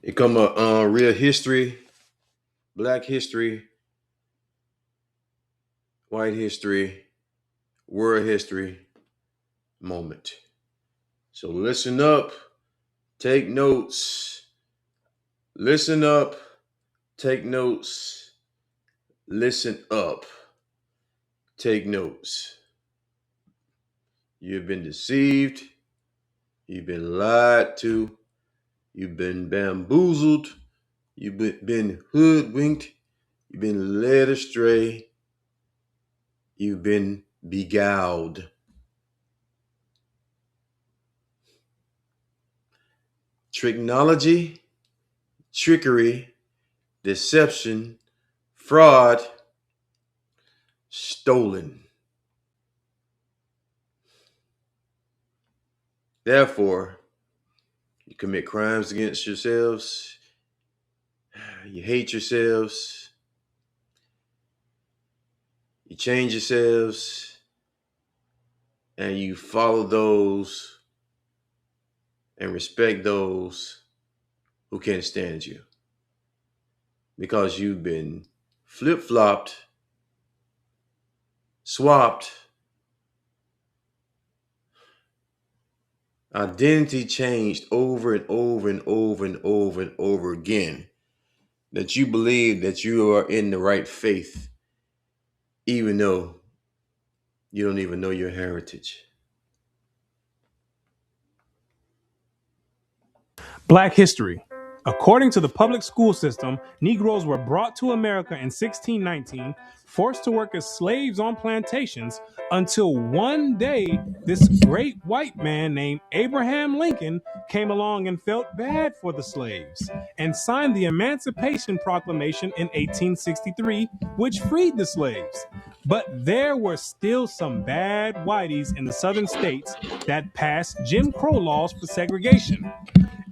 It come a real history, black history, white history, world history moment. So listen up, take notes, listen up, take notes, listen up, take notes. You've been deceived, you've been lied to, you've been bamboozled, you've been hoodwinked, you've been led astray, you've been beguiled. Technology, trickery, deception, fraud, stolen. Therefore, you commit crimes against yourselves, you hate yourselves, you change yourselves, and you follow those and respect those who can't stand you because you've been flip flopped, swapped, identity changed over and over and over and over and over again. That you believe that you are in the right faith, even though you don't even know your heritage. Black history. According to the public school system, Negroes were brought to America in 1619, forced to work as slaves on plantations, until one day this great white man named Abraham Lincoln came along and felt bad for the slaves and signed the Emancipation Proclamation in 1863, which freed the slaves. But there were still some bad whiteys in the southern states that passed Jim Crow laws for segregation.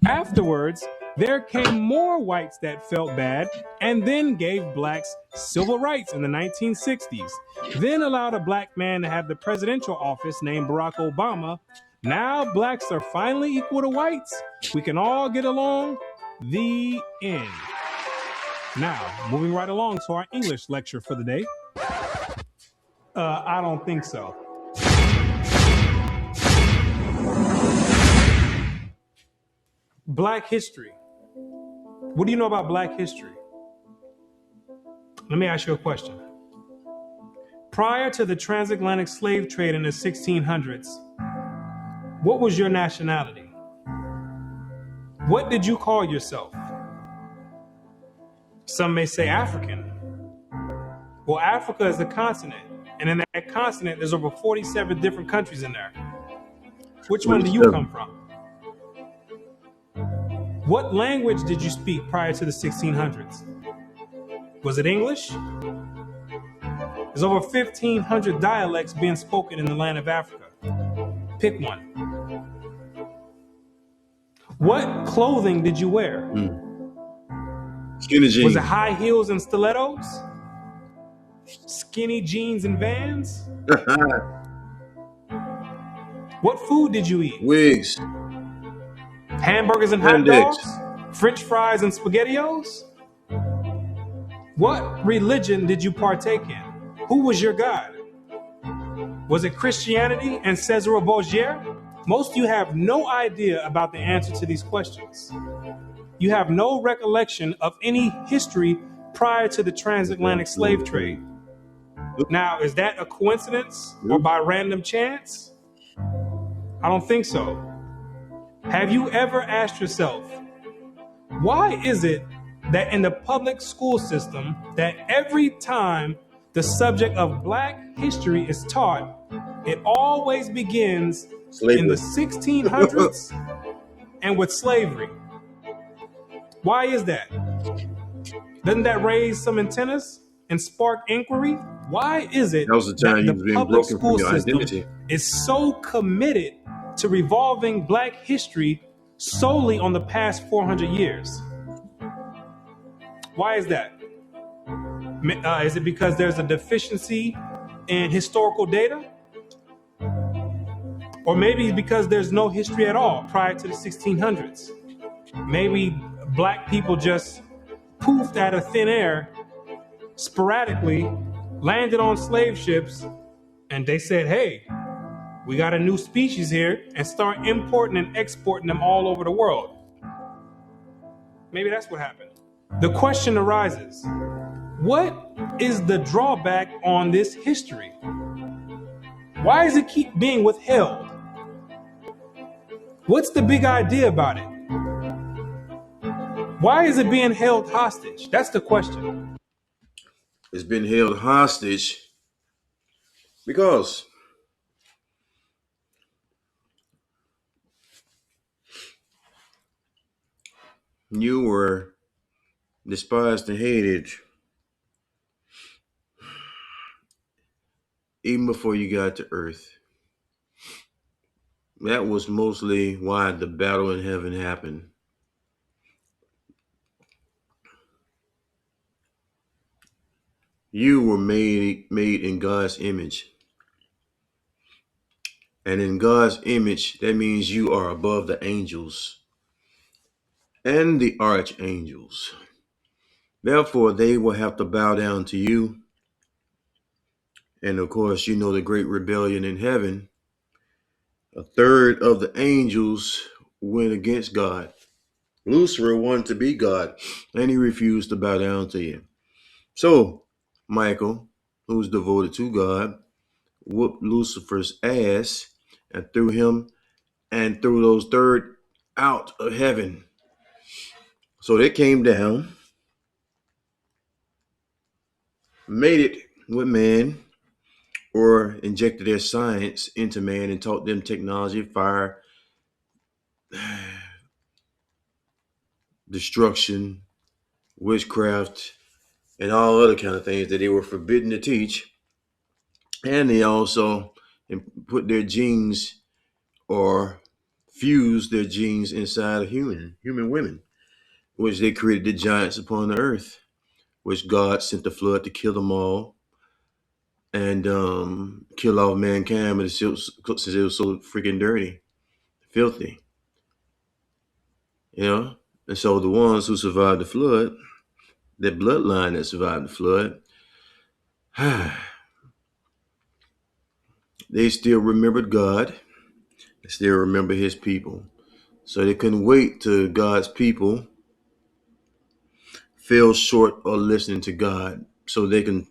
Afterwards, there came more whites that felt bad and then gave blacks civil rights in the 1960s, then allowed a black man to have the presidential office named Barack Obama. Now blacks are finally equal to whites. We can all get along. The end. Now, moving right along to our English lecture for the day. I don't think so. Black history. What do you know about Black history? Let me ask you a question. Prior to the transatlantic slave trade in the 1600s, what was your nationality? What did you call yourself? Some may say African. Well, Africa is a continent, and in that continent, there's over 47 different countries in there. Which one do you come from? What language did you speak prior to the 1600s? Was it English? There's over 1,500 dialects being spoken in the land of Africa. Pick one. What clothing did you wear? Skinny jeans. Was it high heels and stilettos? Skinny jeans and Vans? What food did you eat? Wigs. Hamburgers and hot dogs? French fries and SpaghettiOs? What religion did you partake in? Who was your God? Was it Christianity and Cesare Borgia? Most of you have no idea about the answer to these questions. You have no recollection of any history prior to the transatlantic slave trade. Now, is that a coincidence or by random chance? I don't think so. Have you ever asked yourself, why is it that in the public school system that every time the subject of Black history is taught, it always begins in the 1600s and with slavery? Why is that? Doesn't that raise some antennas and spark inquiry? Why is it that the public school system is so committed to revolving Black history solely on the past 400 years? Why is that? Is it because there's a deficiency in historical data? Or maybe because there's no history at all prior to the 1600s? Maybe black people just poofed out of thin air, sporadically, landed on slave ships, and they said, hey, we got a new species here, and start importing and exporting them all over the world. Maybe that's what happened. The question arises, what is the drawback on this history? Why does it keep being withheld? What's the big idea about it? Why is it being held hostage? That's the question. It's been held hostage because you were despised and hated even before you got to earth. That was mostly why the battle in heaven happened. You were made in God's image. And in God's image, that means you are above the angels and the archangels. Therefore, they will have to bow down to you. And of course, you know the great rebellion in heaven. A third of the angels went against God. Lucifer wanted to be God, and he refused to bow down to you. So, Michael, who's devoted to God, whooped Lucifer's ass and threw those third out of heaven. So they came down, made it with man, or injected their science into man and taught them technology, fire, destruction, witchcraft, and all other kind of things that they were forbidden to teach. And they also put their genes or fused their genes inside of human women, which they created the giants upon the earth, which God sent the flood to kill them all and kill all mankind, but since it was so freaking dirty, filthy, you know. And so the ones who survived the flood, that bloodline that survived the flood, they still remembered God. They still remember his people. So they couldn't wait till God's people fell short of listening to God so they can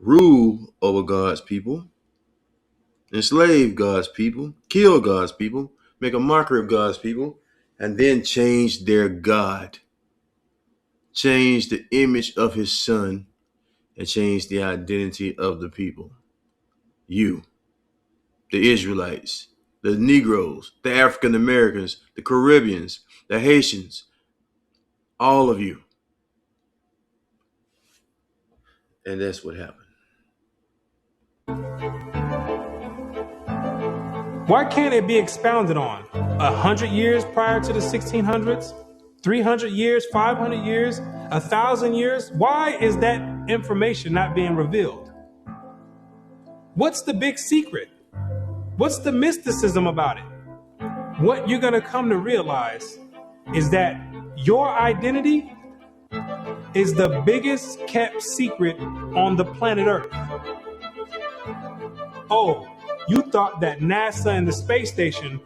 rule over God's people, enslave God's people, kill God's people, make a mockery of God's people, and then change their God, change the image of his son, and change the identity of the people. You, the Israelites, the Negroes, the African Americans, the Caribbeans, the Haitians, all of you. And that's what happened. Why can't it be expounded on? 100 years prior to the 1600s? 300 years? 500 years? 1,000 years? Why is that information not being revealed? What's the big secret? What's the mysticism about it? What you're going to come to realize is that your identity is the biggest kept secret on the planet Earth. Oh, you thought that NASA and the space station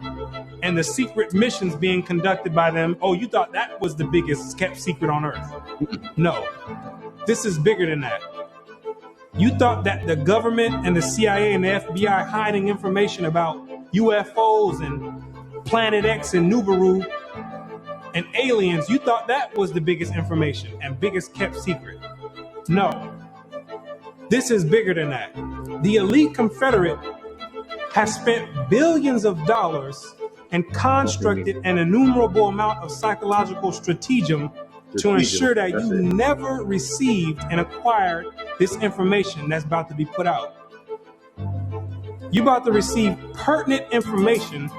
and the secret missions being conducted by them, oh, you thought that was the biggest kept secret on Earth. No, this is bigger than that. You thought that the government and the CIA and the FBI hiding information about UFOs and Planet X and Nubaru and aliens, you thought that was the biggest information and biggest kept secret. No, this is bigger than that. The elite Confederate has spent billions of dollars and constructed an innumerable amount of psychological stratagem to ensure that you never received and acquired this information that's about to be put out. You're about to receive pertinent information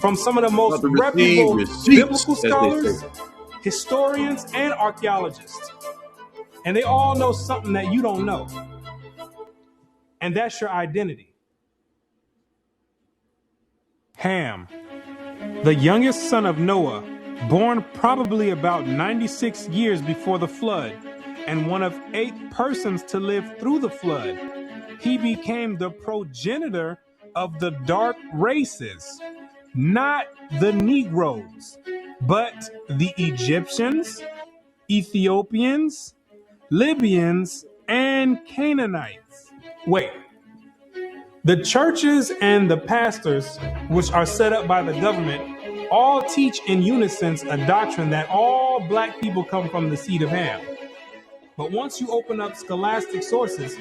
from some of the most reputable biblical scholars, historians, and archaeologists. And they all know something that you don't know. And that's your identity. Ham, the youngest son of Noah, Born probably about 96 years before the flood, and one of 8 persons to live through the flood, he became the progenitor of the dark races, not the Negroes, but the Egyptians, Ethiopians, Libyans, and Canaanites. Wait, the churches and the pastors, which are set up by the government, all teach in unison a doctrine that all black people come from the seed of Ham. But once you open up scholastic sources,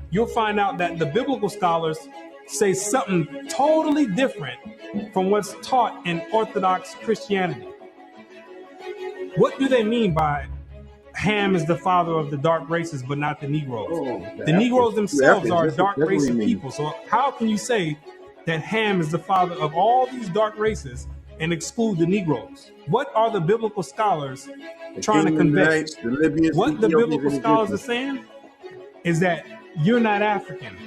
you'll find out that the biblical scholars say something totally different from what's taught in Orthodox Christianity. What do they mean by Ham is the father of the dark races, but not the Negroes? The Negroes themselves are a dark race of people. So how can you say that Ham is the father of all these dark races and exclude the Negroes? What are the biblical scholars trying to convey? What the biblical scholars are saying is that you're not African.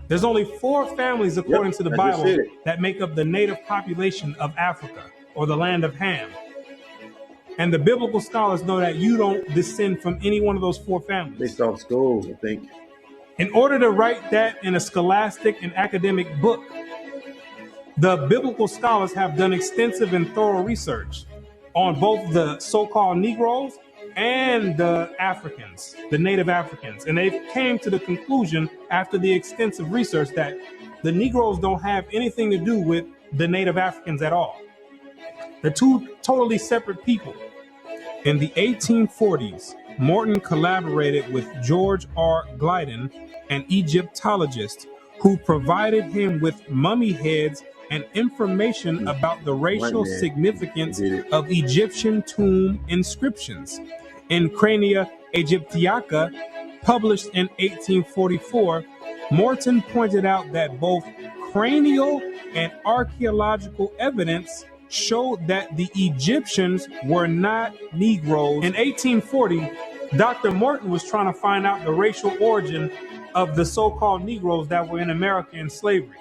There's only 4 families, according to the Bible, that make up the native population of Africa, or the land of Ham. And the biblical scholars know that you don't descend from any one of those 4 families. Based off skulls, I think. In order to write that in a scholastic and academic book, the biblical scholars have done extensive and thorough research on both the so-called Negroes and the Africans, the native Africans. And they came to the conclusion after the extensive research that the Negroes don't have anything to do with the native Africans at all. They're 2 totally separate people. In the 1840s, Morton collaborated with George R. Gliddon, an Egyptologist, who provided him with mummy heads and information about the racial significance of Egyptian tomb inscriptions. In Crania Aegyptiaca, published in 1844, Morton pointed out that both cranial and archaeological evidence showed that the Egyptians were not Negroes. In 1840, Dr. Morton was trying to find out the racial origin of the so-called Negroes that were in America in slavery.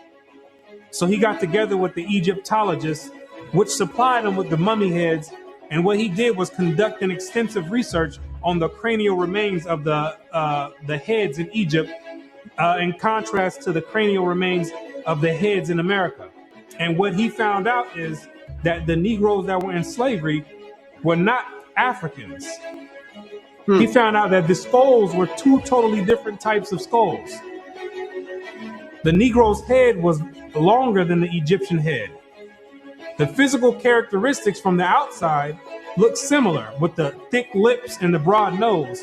So he got together with the Egyptologists, which supplied him with the mummy heads. And what he did was conduct an extensive research on the cranial remains of the heads in Egypt, in contrast to the cranial remains of the heads in America. And what he found out is that the Negroes that were in slavery were not Africans. He found out that the skulls were 2 totally different types of skulls. The Negro's head was longer than the Egyptian head. The physical characteristics from the outside look similar, with the thick lips and the broad nose.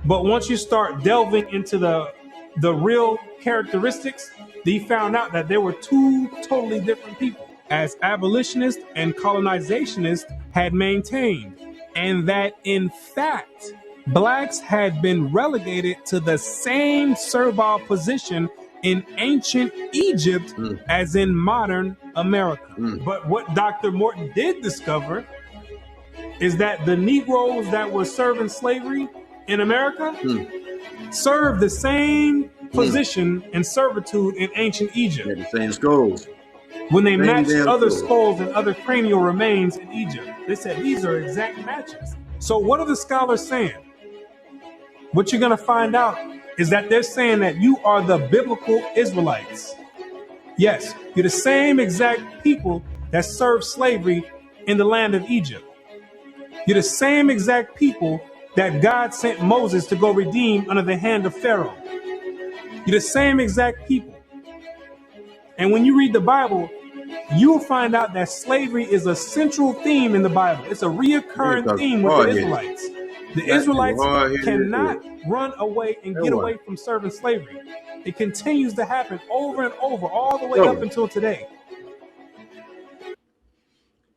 But once you start delving into the real characteristics, they found out that there were 2 totally different people, as abolitionists and colonizationists had maintained, and that in fact, blacks had been relegated to the same servile position in ancient Egypt as in modern America. But what Dr. Morton did discover is that the Negroes that were serving slavery in America served the same position and servitude in ancient Egypt. Yeah, the same skulls. When they matched other skulls and other cranial remains in Egypt, they said these are exact matches. So what are the scholars saying? What you're going to find out is that they're saying that you are the biblical Israelites. Yes, you're the same exact people that served slavery in the land of Egypt. You're the same exact people that God sent Moses to go redeem under the hand of Pharaoh. You're the same exact people. And when you read the Bible, you'll find out that slavery is a central theme in the Bible. It's a reoccurring theme with the Israelites. The Israelites cannot run away and get away from serving slavery. It continues to happen over and over, all the way up until today.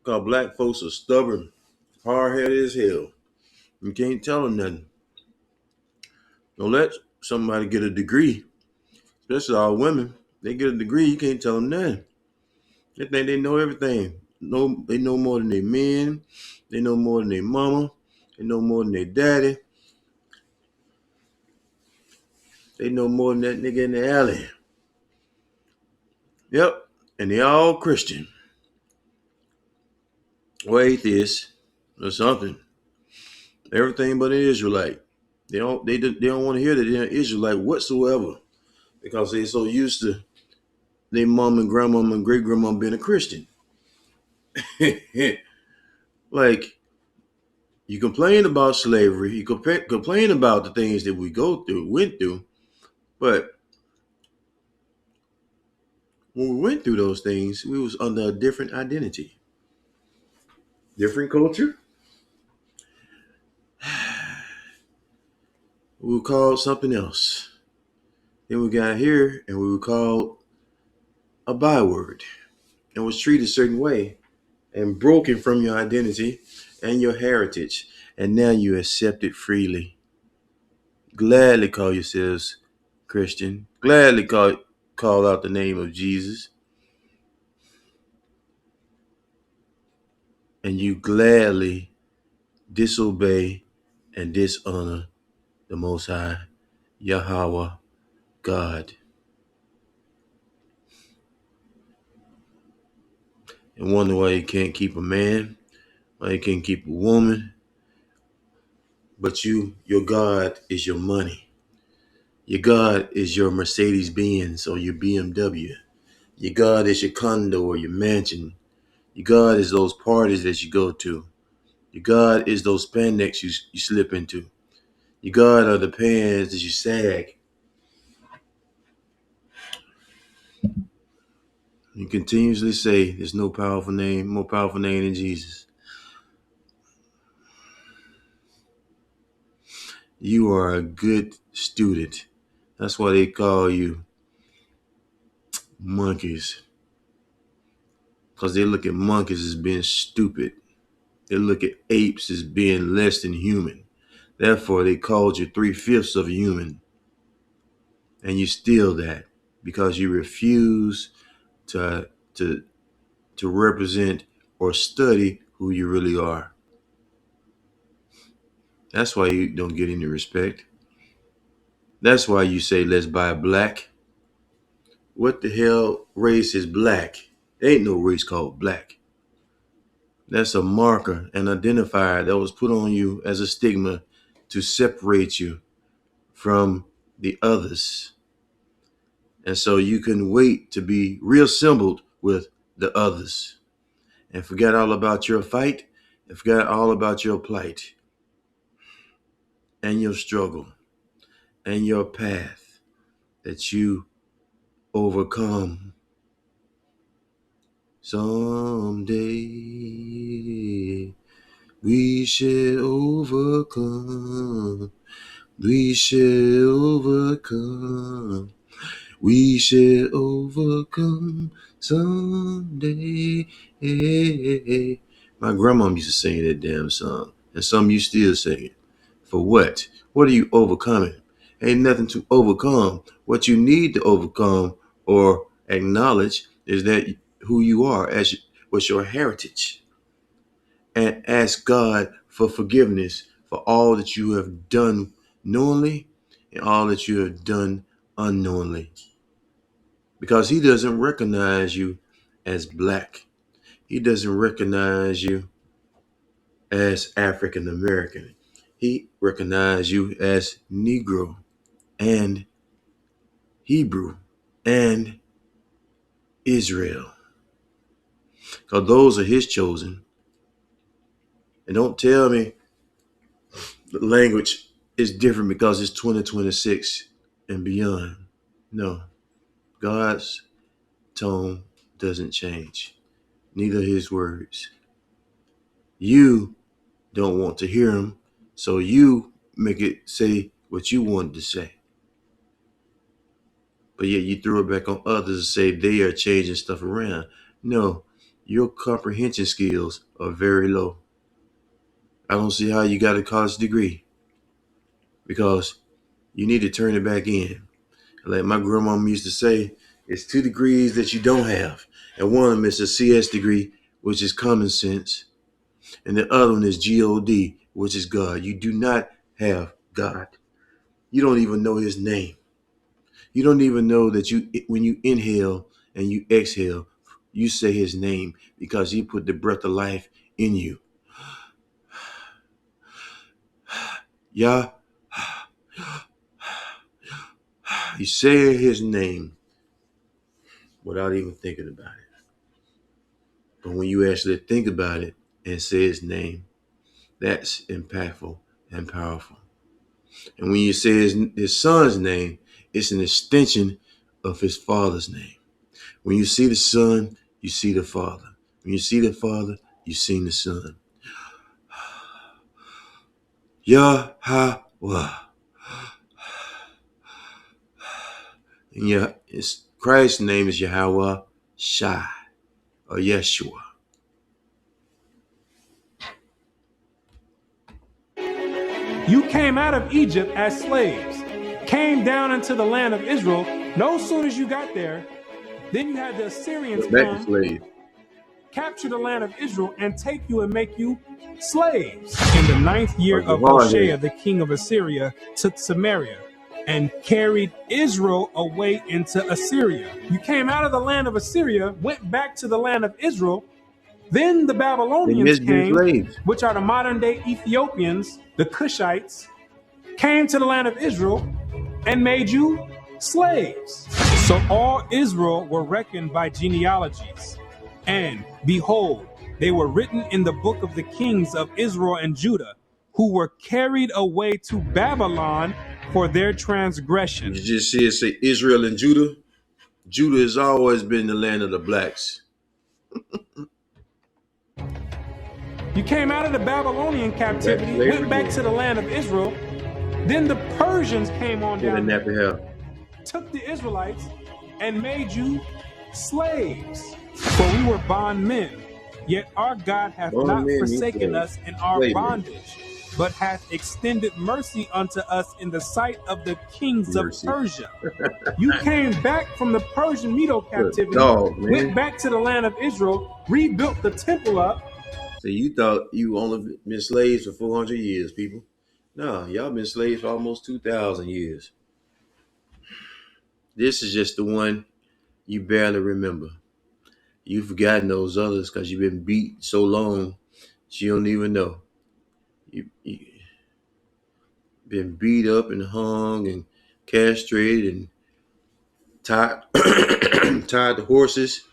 Because black folks are stubborn, hard-headed as hell. You can't tell them nothing. Don't let somebody get a degree, especially our women. They get a degree, you can't tell them nothing. They think they know everything. They know more than their men. They know more than their mama. They know more than their daddy. They know more than that nigga in the alley. Yep. And they all Christian. or atheist or something. Everything but an Israelite. They don't want to hear that they're an Israelite whatsoever because they're so used to their mom and grandmom and great grandmom being a Christian. Like, you complain about slavery, you complain about the things that we went through, but when we went through those things, we was under a different identity, different culture. We were called something else. Then we got here and we were called a byword and was treated a certain way and broken from your identity and your heritage. And now you accept it freely. Gladly call yourselves Christian. Gladly call out the name of Jesus. And you gladly disobey and dishonor the Most High, Yahweh, God. And wonder why you can't keep a man, why you can't keep a woman, but your God is your money. Your God is your Mercedes Benz or your BMW. Your God is your condo or your mansion. Your God is those parties that you go to. Your God is those spandex you slip into. Your God are the pants that you sag. You continuously say there's no powerful name, more powerful name than Jesus. You are a good student. That's why they call you monkeys. Because they look at monkeys as being stupid. They look at apes as being less than human. Therefore, they called you 3/5 of a human. And you steal that because you refuse to, to, to represent or study who you really are. That's why you don't get any respect. That's why you say, let's buy black. What the hell race is black? There ain't no race called black. That's a marker, an identifier that was put on you as a stigma to separate you from the others. And so you can wait to be reassembled with the others and forget all about your fight and forget all about your plight and your struggle and your path that you overcome someday. We shall overcome. We shall overcome. We shall overcome someday. My grandma used to sing that damn song, and some of you still sing it. For what? What are you overcoming? Ain't nothing to overcome. What you need to overcome or acknowledge is that who you are, as what's your heritage, and ask God for forgiveness for all that you have done knowingly and all that you have done unknowingly. Because he doesn't recognize you as black. He doesn't recognize you as African American. He recognizes you as Negro and Hebrew and Israel. Because those are his chosen. And don't tell me the language is different because it's 2026 and beyond. No, God's tone doesn't change, neither his words. You don't want to hear him, so you make it say what you wanted to say. But yet you throw it back on others and say they are changing stuff around. No, your comprehension skills are very low. I don't see how you got a college degree because you need to turn it back in. Like my grandma used to say, it's 2 degrees that you don't have. And one of them is a CS degree, which is common sense. And the other one is God, which is God. You do not have God. You don't even know his name. You don't even know that when you inhale and you exhale, you say his name because he put the breath of life in you. Yah, you say his name without even thinking about it. But when you actually think about it and say his name, that's impactful and powerful. And when you say his son's name, it's an extension of his father's name. When you see the son, you see the father. When you see the father, you see the son. Yahweh. And Christ's name is Yahweh Shai or Yeshua. You came out of Egypt as slaves, came down into the land of Israel. No sooner as you got there, then you had the Assyrians come, capture the land of Israel, and take you and make you slaves. In the 9th year of Hoshea, the king of Assyria took Samaria and carried Israel away into Assyria. You came out of the land of Assyria, went back to the land of Israel. Then the Babylonians came, which are the modern day Ethiopians, the Cushites, came to the land of Israel and made you slaves. So all Israel were reckoned by genealogies. And behold, they were written in the book of the kings of Israel and Judah, who were carried away to Babylon for their transgression. You just see it say Israel and Judah. Judah has always been the land of the blacks. You came out of the Babylonian captivity, went back to the land of Israel. Then the Persians came on down there, took the Israelites, and made you slaves. For we were bondmen, yet our God hath not forsaken us in our bondage, but hath extended mercy unto us in the sight of the kings of Persia. You came back from the Persian Medo captivity, went back to the land of Israel, rebuilt the temple up. So you thought you only been slaves for 400 years, people. No, y'all been slaves for almost 2,000 years. This is just the one you barely remember. You've forgotten those others because you've been beat so long you don't even know. You been beat up and hung and castrated and tied tied to horses,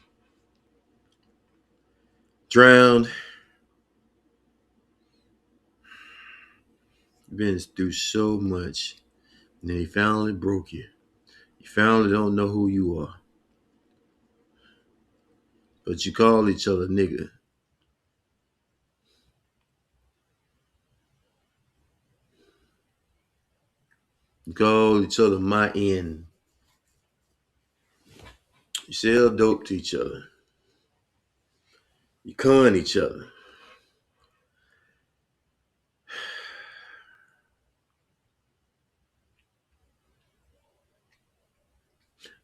drowned. Been through so much, and then he finally broke you. You finally don't know who you are, but you call each other nigga. You call each other my end. You sell dope to each other. You con each other.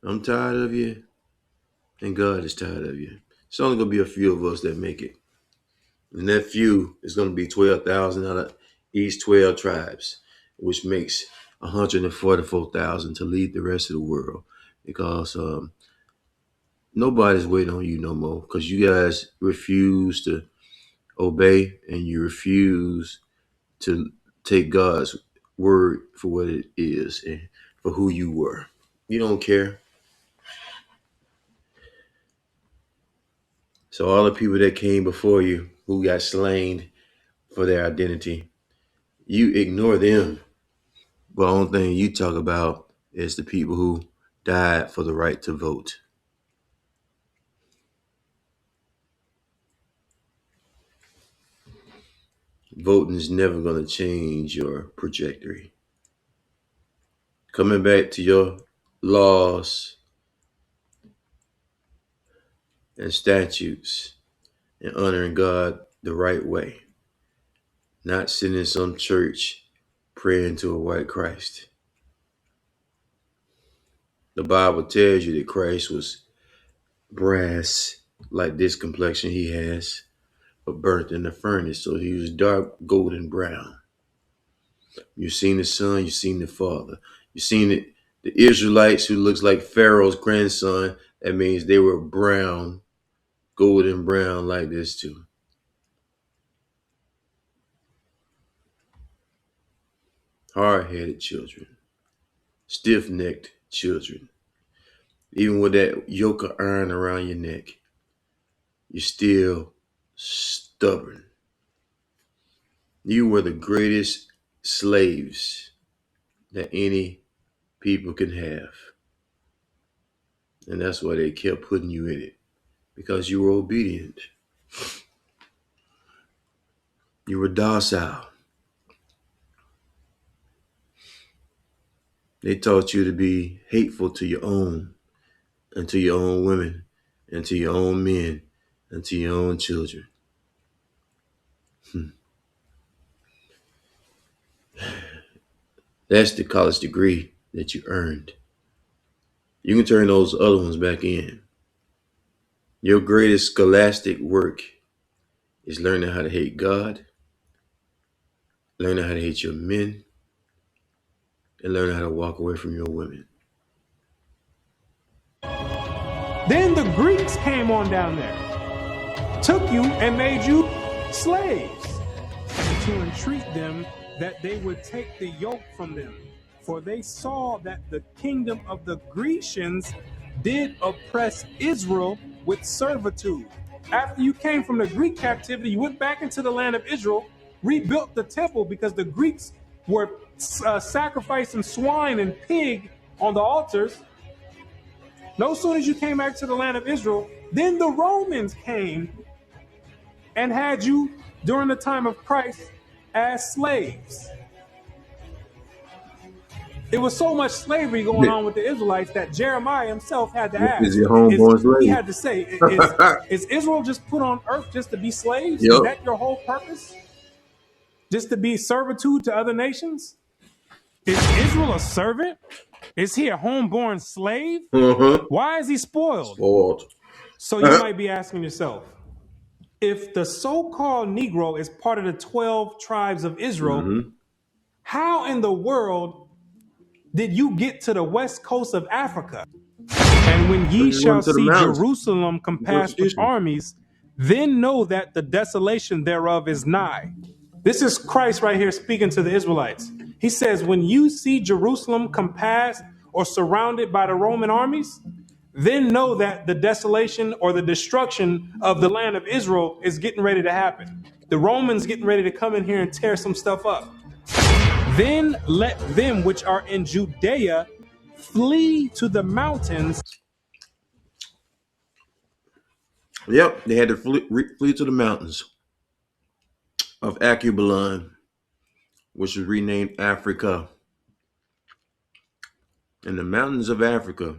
I'm tired of you, and God is tired of you. It's only going to be a few of us that make it. And that few is going to be 12,000 out of each 12 tribes, which makes 144,000 to lead the rest of the world. Because nobody's waiting on you no more. Because you guys refuse to obey, and you refuse to take God's word for what it is and for who you were. You don't care. So all the people that came before you who got slain for their identity, you ignore them. But the only thing you talk about is the people who died for the right to vote. Voting is never going to change your trajectory. Coming back to your laws and statutes and honoring God the right way. Not sitting in some church praying to a white Christ. The Bible tells you that Christ was brass, like this complexion he has, but burnt in the furnace. So he was dark golden brown. You've seen the Son, you've seen the Father. You've seen it, the Israelites who looks like Pharaoh's grandson. That means they were brown, golden brown like this too. hard-headed children, stiff-necked children. Even with that yoke of iron around your neck, you're still stubborn. You were the greatest slaves that any people can have. And that's why they kept putting you in it, because you were obedient. You were docile. They taught you to be hateful to your own, and to your own women, and to your own men, and to your own children. That's the college degree that you earned. You can turn those other ones back in. Your greatest scholastic work is learning how to hate God, learning how to hate your men, and learning how to walk away from your women. Then the Greeks came on down there, took you and made you slaves, to entreat them that they would take the yoke from them. For they saw that the kingdom of the Grecians did oppress Israel with servitude. After you came from the Greek captivity, you went back into the land of Israel, rebuilt the temple because the Greeks were sacrificing swine and pig on the altars. No sooner as you came back to the land of Israel, then the Romans came and had you during the time of Christ as slaves. There was so much slavery going on with the Israelites that Jeremiah himself had to Is ask. your homeborn He slave? had to say, is Israel just put on earth just to be slaves? Is Yep. that your whole purpose? Just to be servitude to other nations? Is Israel a servant? Is he a homeborn slave? Why is he spoiled? Spoiled. So you might be asking yourself, if the so-called Negro is part of the 12 tribes of Israel, how in the world did you get to the west coast of Africa? And when ye You run shall to the see mountains. Jerusalem compassed with armies, then know that the desolation thereof is nigh. This is Christ right here speaking to the Israelites. He says, when you see Jerusalem compassed or surrounded by the Roman armies, then know that the desolation or the destruction of the land of Israel is getting ready to happen. The Romans getting ready to come in here and tear some stuff up. Then let them which are in Judea flee to the mountains. Yep, they had to flee to the mountains of Acubalon, which was renamed Africa. And the mountains of Africa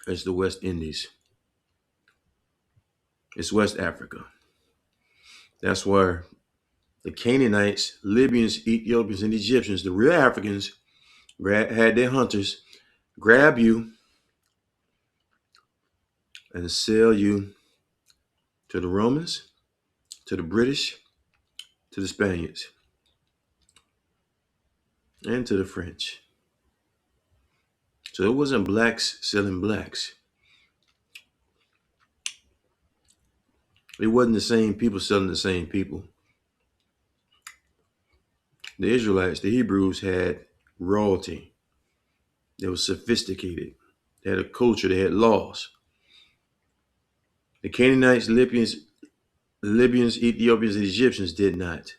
is the West Indies. It's West Africa. That's where the Canaanites, Libyans, Ethiopians, and Egyptians, the real Africans, had their hunters grab you and sell you to the Romans, to the British, to the Spaniards, and to the French. So it wasn't blacks selling blacks. It wasn't the same people selling the same people. The Israelites, the Hebrews, had royalty. They were sophisticated. They had a culture. They had laws. The Canaanites, Libyans, Ethiopians, and Egyptians did not.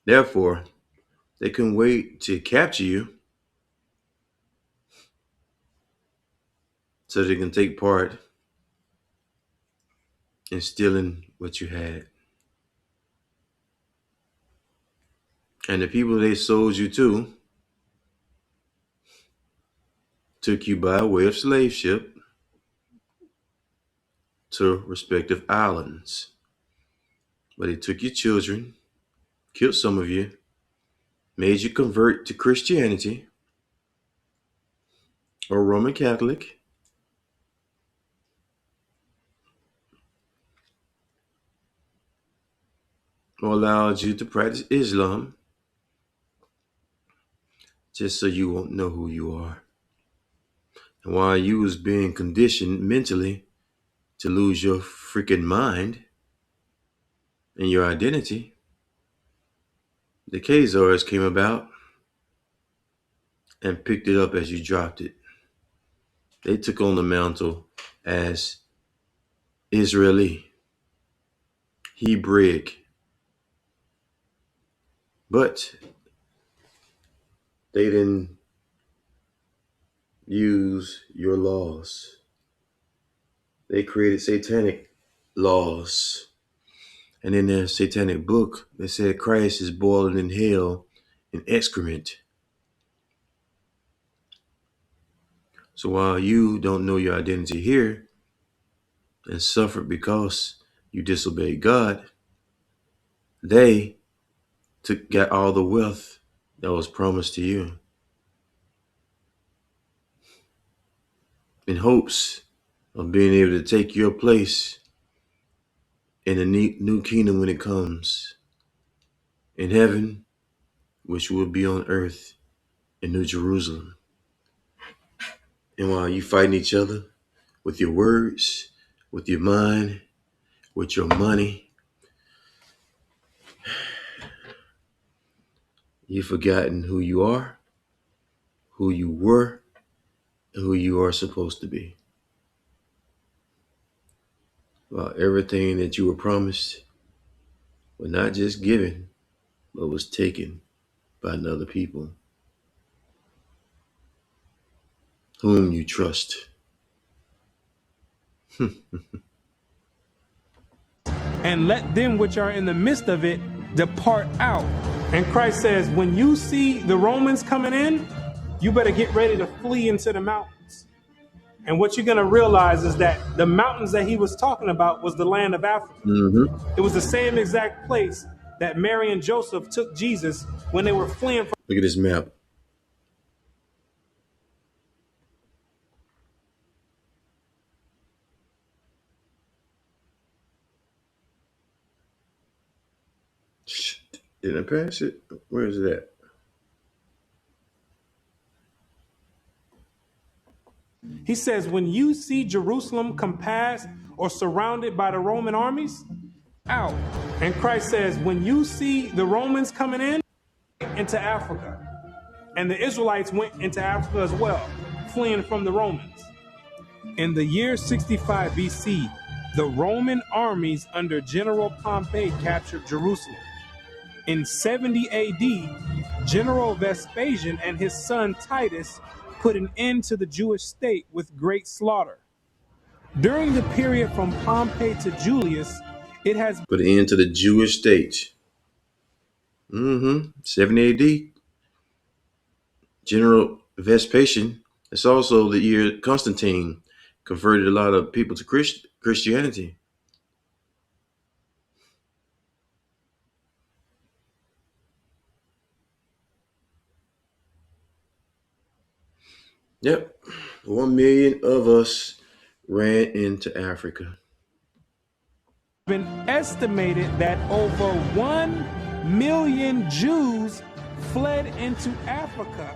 Therefore, they couldn't wait to capture you so they can take part in stealing what you had. And the people they sold you to took you by way of slave ship to respective islands. But they took your children, killed some of you, made you convert to Christianity or Roman Catholic, or allowed you to practice Islam just so you won't know who you are. And while you was being conditioned mentally to lose your freaking mind and your identity, the Khazars came about and picked it up as you dropped it. They took on the mantle as Israeli, Hebraic, but they didn't use your laws. They created satanic laws. And in their satanic book, they said Christ is boiling in hell in excrement. So while you don't know your identity here and suffered because you disobeyed God, they got all the wealth that was promised to you in hopes of being able to take your place in a new kingdom when it comes in heaven, which will be on earth in New Jerusalem. And while you fighting each other with your words, with your mind, with your money, you've forgotten who you are, who you were, and who you are supposed to be. Well, everything that you were promised was not just given, but was taken by another people whom you trust. And let them which are in the midst of it depart out. And Christ says, when you see the Romans coming in, you better get ready to flee into the mountains. And what you're going to realize is that the mountains that he was talking about was the land of Africa. It was the same exact place that Mary and Joseph took Jesus when they were fleeing from. Look at this map. Did I pass it? Where is it at? He says, when you see Jerusalem compassed or surrounded by the Roman armies, out. And Christ says, when you see the Romans coming in, into Africa. And the Israelites went into Africa as well, fleeing from the Romans. In the year 65 BC, the Roman armies under General Pompey captured Jerusalem. In 70 AD, General Vespasian and his son Titus put an end to the Jewish state with great slaughter. During the period from Pompey to Julius, it has put an end to the Jewish state. 70 AD. General Vespasian. It's also the year Constantine converted a lot of people to Christianity. Yep. 1 million of us ran into Africa. been estimated that over 1 million Jews fled into Africa,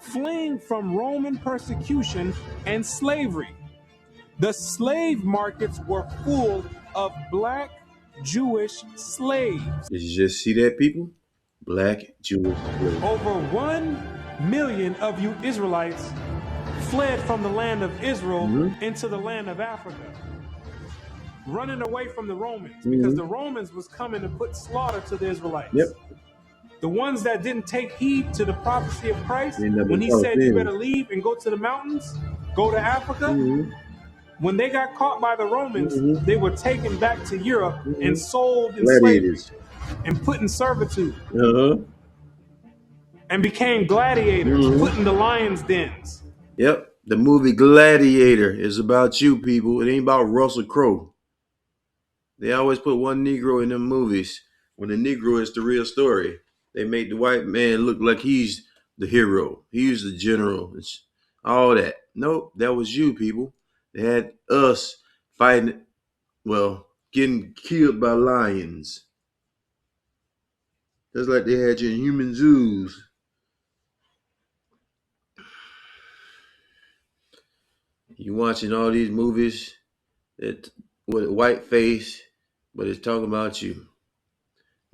fleeing from Roman persecution and slavery. The slave markets were full of black Jewish slaves. Did you just see that, people? Black Jewish slaves. Over 1 million of you Israelites fled from the land of Israel into the land of Africa, running away from the Romans, because the Romans was coming to put slaughter to the Israelites. Yep. The ones that didn't take heed to the prophecy of Christ, when he said you better leave and go to the mountains, go to Africa, when they got caught by the Romans, they were taken back to Europe and sold in slavery and put in servitude and became gladiators, put in the lions' dens. Yep. The movie Gladiator is about you, people. It ain't about Russell Crowe. They always put one Negro in them movies when the Negro is the real story. They make the white man look like he's the hero. He's the general. It's all that. Nope, that was you, people. They had us fighting, well, getting killed by lions. Just like they had you in human zoos. You watching all these movies that with a white face, but it's talking about you.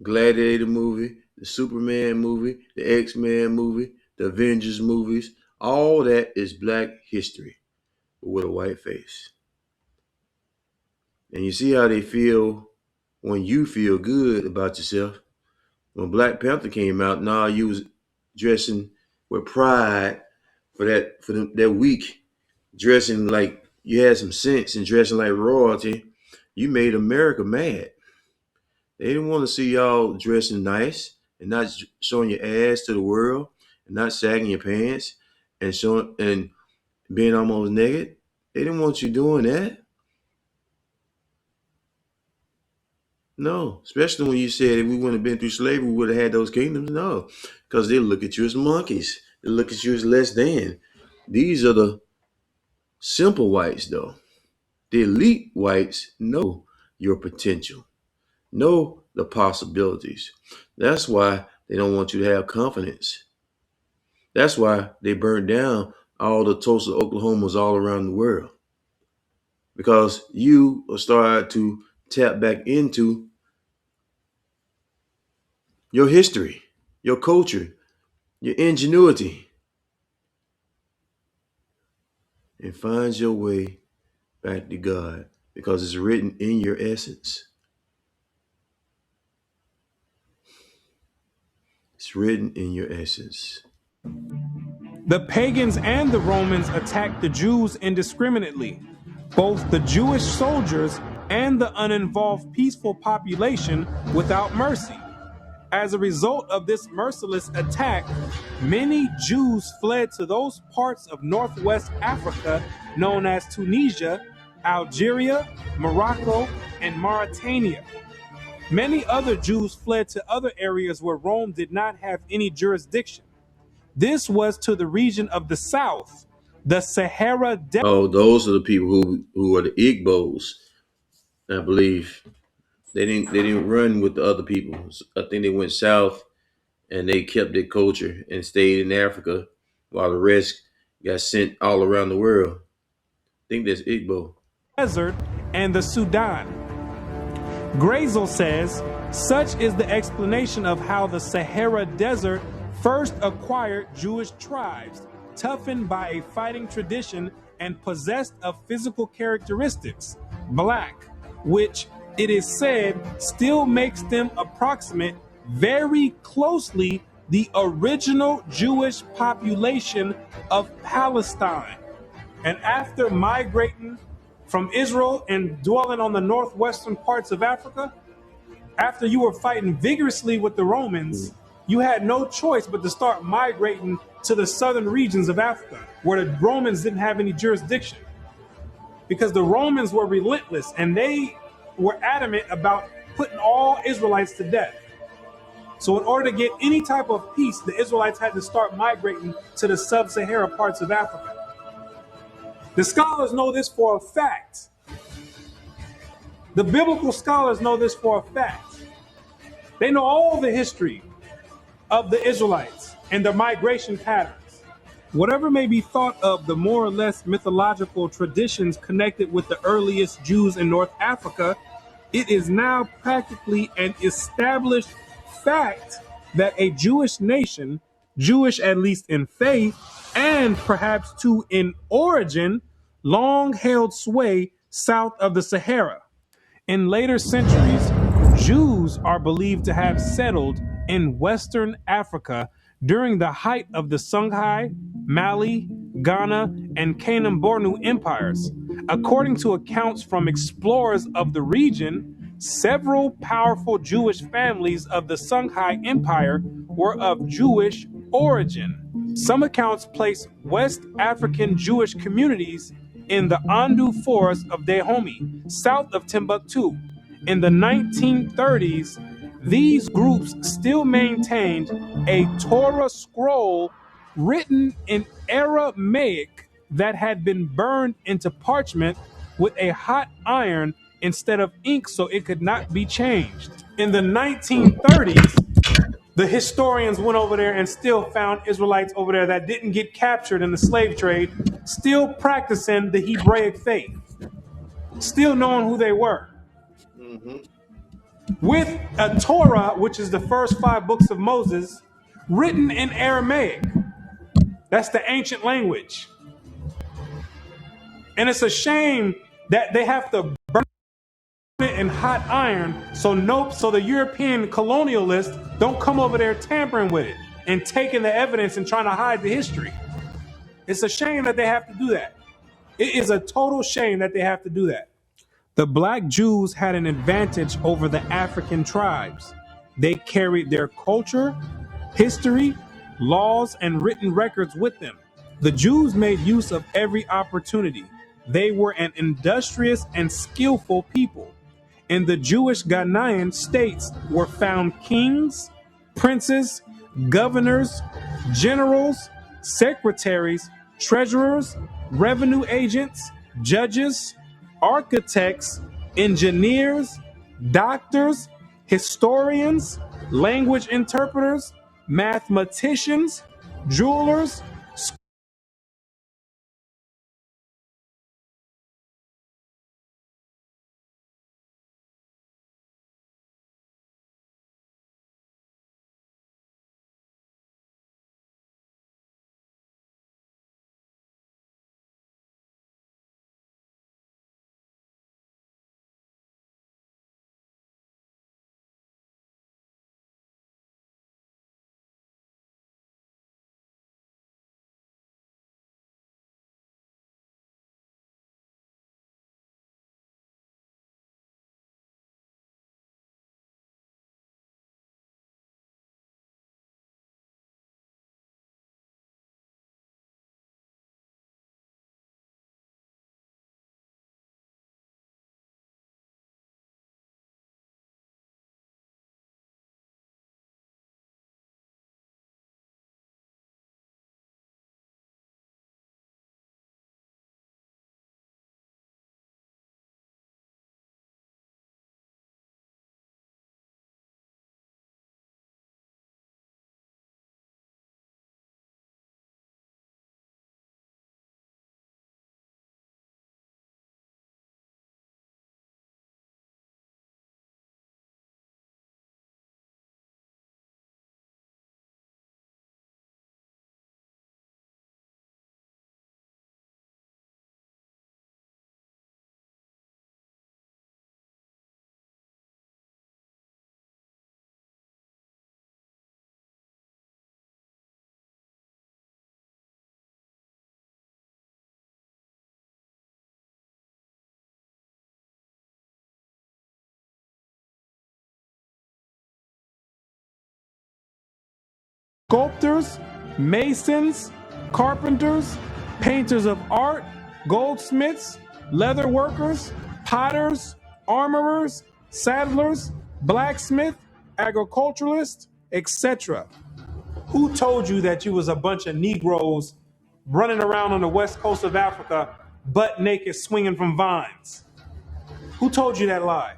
Gladiator movie, The Superman movie, the X-Men movie, the Avengers movies, all that is black history with a white face. And you see how they feel when you feel good about yourself. When Black Panther came out, nah, you was dressing with pride that week, dressing like you had some sense and dressing like royalty. You made America mad. They didn't want to see y'all dressing nice and not showing your ass to the world and not sagging your pants and showing and being almost naked. They didn't want you doing that. No, especially when you said if we wouldn't have been through slavery, we would have had those kingdoms. No, because they look at you as monkeys. They look at you as less than. These are the simple whites, though. The elite whites know your potential, know the possibilities. That's why they don't want you to have confidence. That's why they burned down all the Tulsa, Oklahomas all around the world. Because you will start to tap back into your history, your culture, your ingenuity, and find your way back to God because it's written in your essence. It's written in your essence. The pagans and the Romans attacked the Jews indiscriminately. Both the Jewish soldiers and the uninvolved peaceful population without mercy. As a result of this merciless attack, many Jews fled to those parts of northwest Africa known as Tunisia, Algeria, Morocco, and Mauritania. Many other Jews fled to other areas where Rome did not have any jurisdiction. This was to the region of the south, the Sahara Desert. Oh, those are the people who are the Igbos, I believe. They didn't run with the other people. I think they went south and they kept their culture and stayed in Africa while the rest got sent all around the world. I think that's Igbo. And the Sudan. Grazel says, such is the explanation of how the Sahara Desert first acquired Jewish tribes, toughened by a fighting tradition and possessed of physical characteristics, black, which it is said still makes them approximate very closely the original Jewish population of Palestine. And after migrating from Israel and dwelling on the northwestern parts of Africa, after you were fighting vigorously with the Romans, you had no choice but to start migrating to the southern regions of Africa, where the Romans didn't have any jurisdiction. Because the Romans were relentless and they were adamant about putting all Israelites to death. So in order to get any type of peace, the Israelites had to start migrating to the sub-Sahara parts of Africa. The scholars know this for a fact. The biblical scholars know this for a fact. They know all the history of the Israelites and their migration patterns. Whatever may be thought of the more or less mythological traditions connected with the earliest Jews in North Africa, it is now practically an established fact that a Jewish nation, Jewish at least in faith, and perhaps too in origin, long held sway south of the Sahara. In later centuries, Jews are believed to have settled in Western Africa during the height of the Songhai, Mali, Ghana, and Kanem-Bornu empires. According to accounts from explorers of the region, several powerful Jewish families of the Songhai Empire were of Jewish origin. Some accounts place West African Jewish communities in the Andu Forest of Dahomey, south of Timbuktu. In the 1930s, these groups still maintained a Torah scroll written in Aramaic that had been burned into parchment with a hot iron instead of ink so it could not be changed. In the 1930s, the historians went over there and still found Israelites over there that didn't get captured in the slave trade, still practicing the Hebraic faith, still knowing who they were. Mm-hmm. with a Torah, which is the first 5 books of Moses, written in Aramaic. That's the ancient language. And it's a shame that they have to burn it in hot iron so the European colonialists don't come over there tampering with it and taking the evidence and trying to hide the history. It's a shame that they have to do that. It is a total shame that they have to do that. The black Jews had an advantage over the African tribes. They carried their culture, history, laws, and written records with them. The Jews made use of every opportunity. They were an industrious and skillful people. In the Jewish Ghanaian states were found kings, princes, governors, generals, secretaries, treasurers, revenue agents, judges, architects, engineers, doctors, historians, language interpreters, mathematicians, jewelers, sculptors, masons, carpenters, painters of art, goldsmiths, leather workers, potters, armorers, saddlers, blacksmiths, agriculturalists, etc. Who told you that you was a bunch of Negroes running around on the west coast of Africa, butt naked, swinging from vines? Who told you that lie?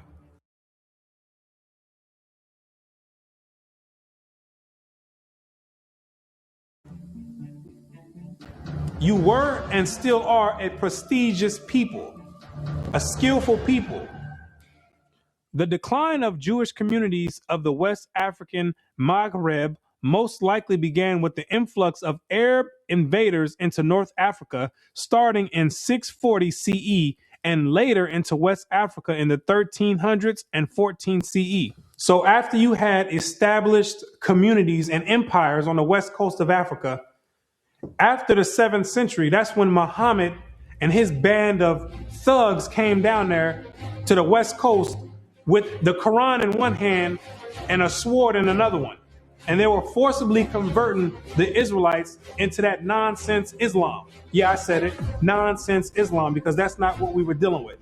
You were and still are a prestigious people, a skillful people. The decline of Jewish communities of the West African Maghreb most likely began with the influx of Arab invaders into North Africa starting in 640 CE and later into West Africa in the 1300s and 14 CE. So after you had established communities and empires on the west coast of Africa, after the 7th century, that's when Muhammad and his band of thugs came down there to the west coast with the Quran in one hand and a sword in another one. And they were forcibly converting the Israelites into that nonsense Islam. Yeah, I said it, nonsense Islam, because that's not what we were dealing with.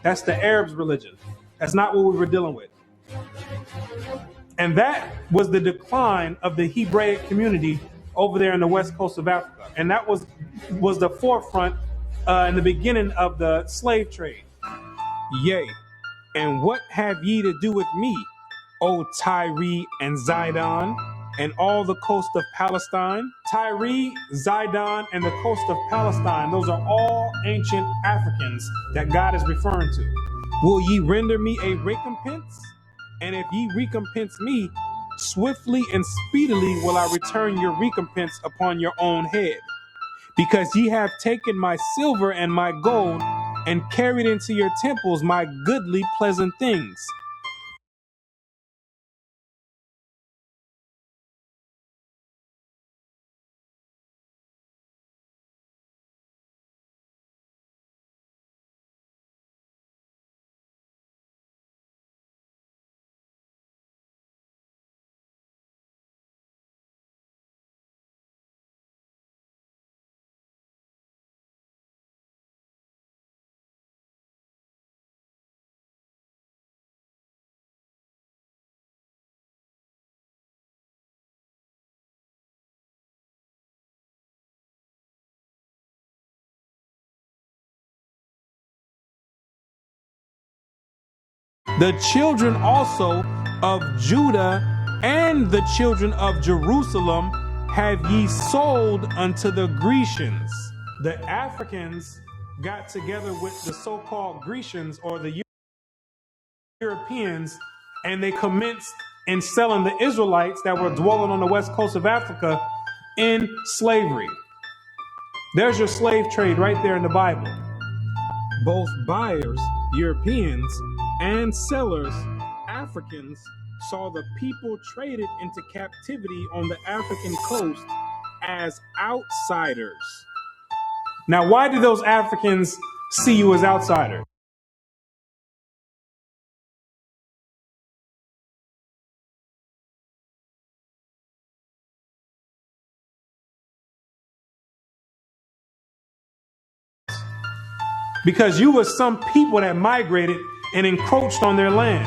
That's the Arabs' religion. That's not what we were dealing with. And that was the decline of the Hebraic community over there in the west coast of Africa. And that was the forefront in the beginning of the slave trade. Yea, and what have ye to do with me, O Tyre and Zidon, and all the coast of Palestine? Tyre, Zidon, and the coast of Palestine, those are all ancient Africans that God is referring to. Will ye render me a recompense? And if ye recompense me, swiftly and speedily will I return your recompense upon your own head. Because ye have taken my silver and my gold, and carried into your temples my goodly pleasant things. The children also of Judah and the children of Jerusalem have ye sold unto the Grecians. The Africans got together with the so-called Grecians or the Europeans, and they commenced in selling the Israelites that were dwelling on the west coast of Africa in slavery. There's your slave trade right there in the Bible. Both buyers, Europeans, and sellers, Africans, saw the people traded into captivity on the African coast as outsiders. Now, why did those Africans see you as outsiders? Because you were some people that migrated and encroached on their land.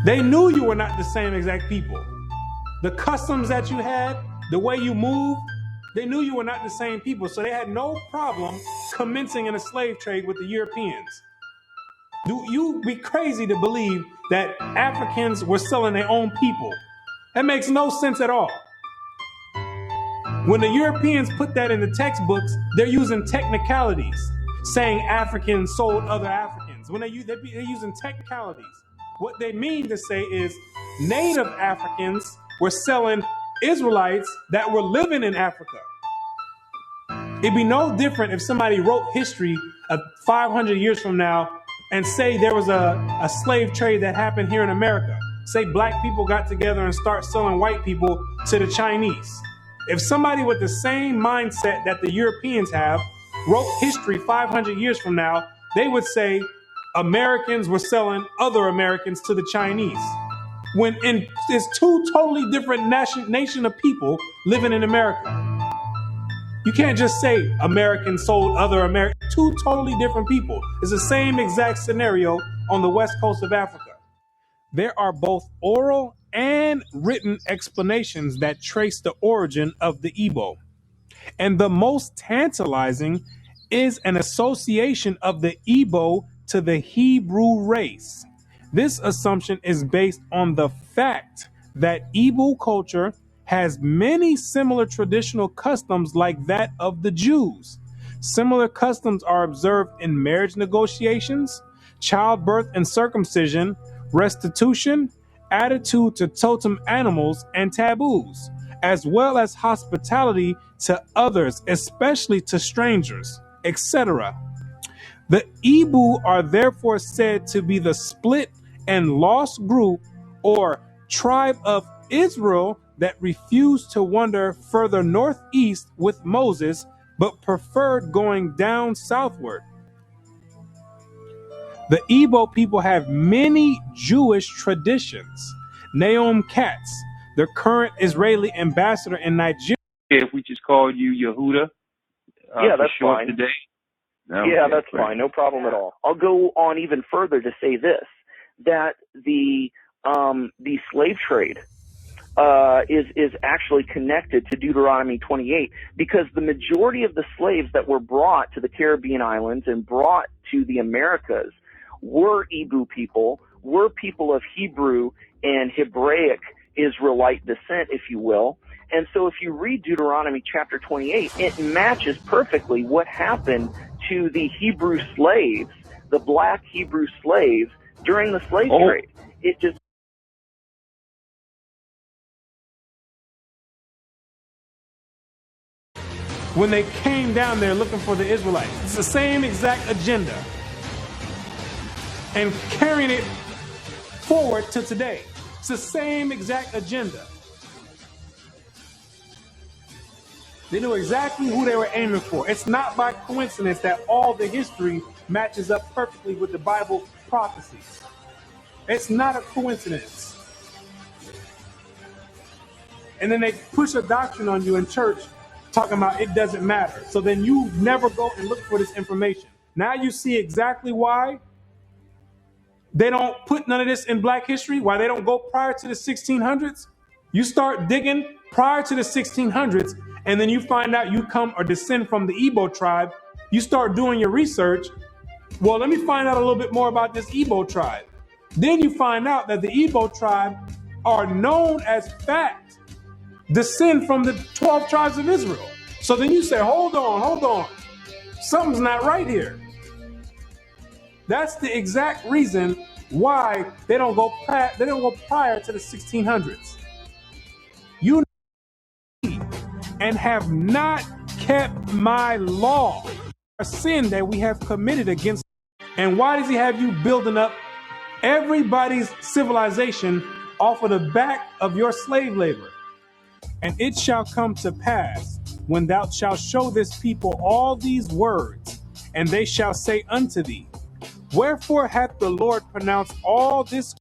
They knew you were not the same exact people. The customs that you had, the way you moved, they knew you were not the same people. So they had no problem commencing in a slave trade with the Europeans. You be crazy to believe that Africans were selling their own people. That makes no sense at all. When the Europeans put that in the textbooks, they're using technicalities, saying Africans sold other Africans. When they're using technicalities. What they mean to say is native Africans were selling Israelites that were living in Africa. It'd be no different if somebody wrote history of 500 years from now and say there was a slave trade that happened here in America. Say black people got together and start selling white people to the Chinese. If somebody with the same mindset that the Europeans have wrote history 500 years from now, they would say Americans were selling other Americans to the Chinese. When it's two totally different nation of people living in America. You can't just say Americans sold other Americans. Two totally different people. It's the same exact scenario on the west coast of Africa. There are both oral and written explanations that trace the origin of the Igbo. And the most tantalizing is an association of the Igbo to the Hebrew race. This assumption is based on the fact that Igbo culture has many similar traditional customs like that of the Jews. Similar customs are observed in marriage negotiations, childbirth and circumcision, restitution, attitude to totem animals and taboos, as well as hospitality to others, especially to strangers, etc. The Igbo are therefore said to be the split and lost group or tribe of Israel that refused to wander further northeast with Moses, but preferred going down southward. The Igbo people have many Jewish traditions. Naomi Katz, the current Israeli ambassador in Nigeria. If we just call you Yehuda, yeah, that's fine. Today. Yeah, that's fine. No problem at all. I'll go on even further to say this, that the slave trade is actually connected to Deuteronomy 28, because the majority of the slaves that were brought to the Caribbean islands and brought to the Americas were Igbo people, were people of Hebrew and Hebraic Israelite descent, if you will. And so if you read Deuteronomy chapter 28, it matches perfectly what happened to the Hebrew slaves, the black Hebrew slaves during the slave trade. It just when they came down there looking for the Israelites. It's the same exact agenda and carrying it forward to today. It's the same exact agenda. They knew exactly who they were aiming for. It's not by coincidence that all the history matches up perfectly with the Bible prophecies. It's not a coincidence. And then they push a doctrine on you in church talking about it doesn't matter. So then you never go and look for this information. Now you see exactly why they don't put none of this in Black history, why they don't go prior to the 1600s. You start digging prior to the 1600s, and then you find out you come or descend from the Igbo tribe. You start doing your research. Well, let me find out a little bit more about this Igbo tribe. Then you find out that the Igbo tribe are known as fact descend from the 12 tribes of Israel. So then you say, hold on. Something's not right here. That's the exact reason why they don't go prior to the 1600s. You and have not kept my law, a sin that we have committed against. And why does he have you building up everybody's civilization off of the back of your slave labor? And it shall come to pass, when thou shalt show this people all these words, and they shall say unto thee, wherefore hath the Lord pronounced all this?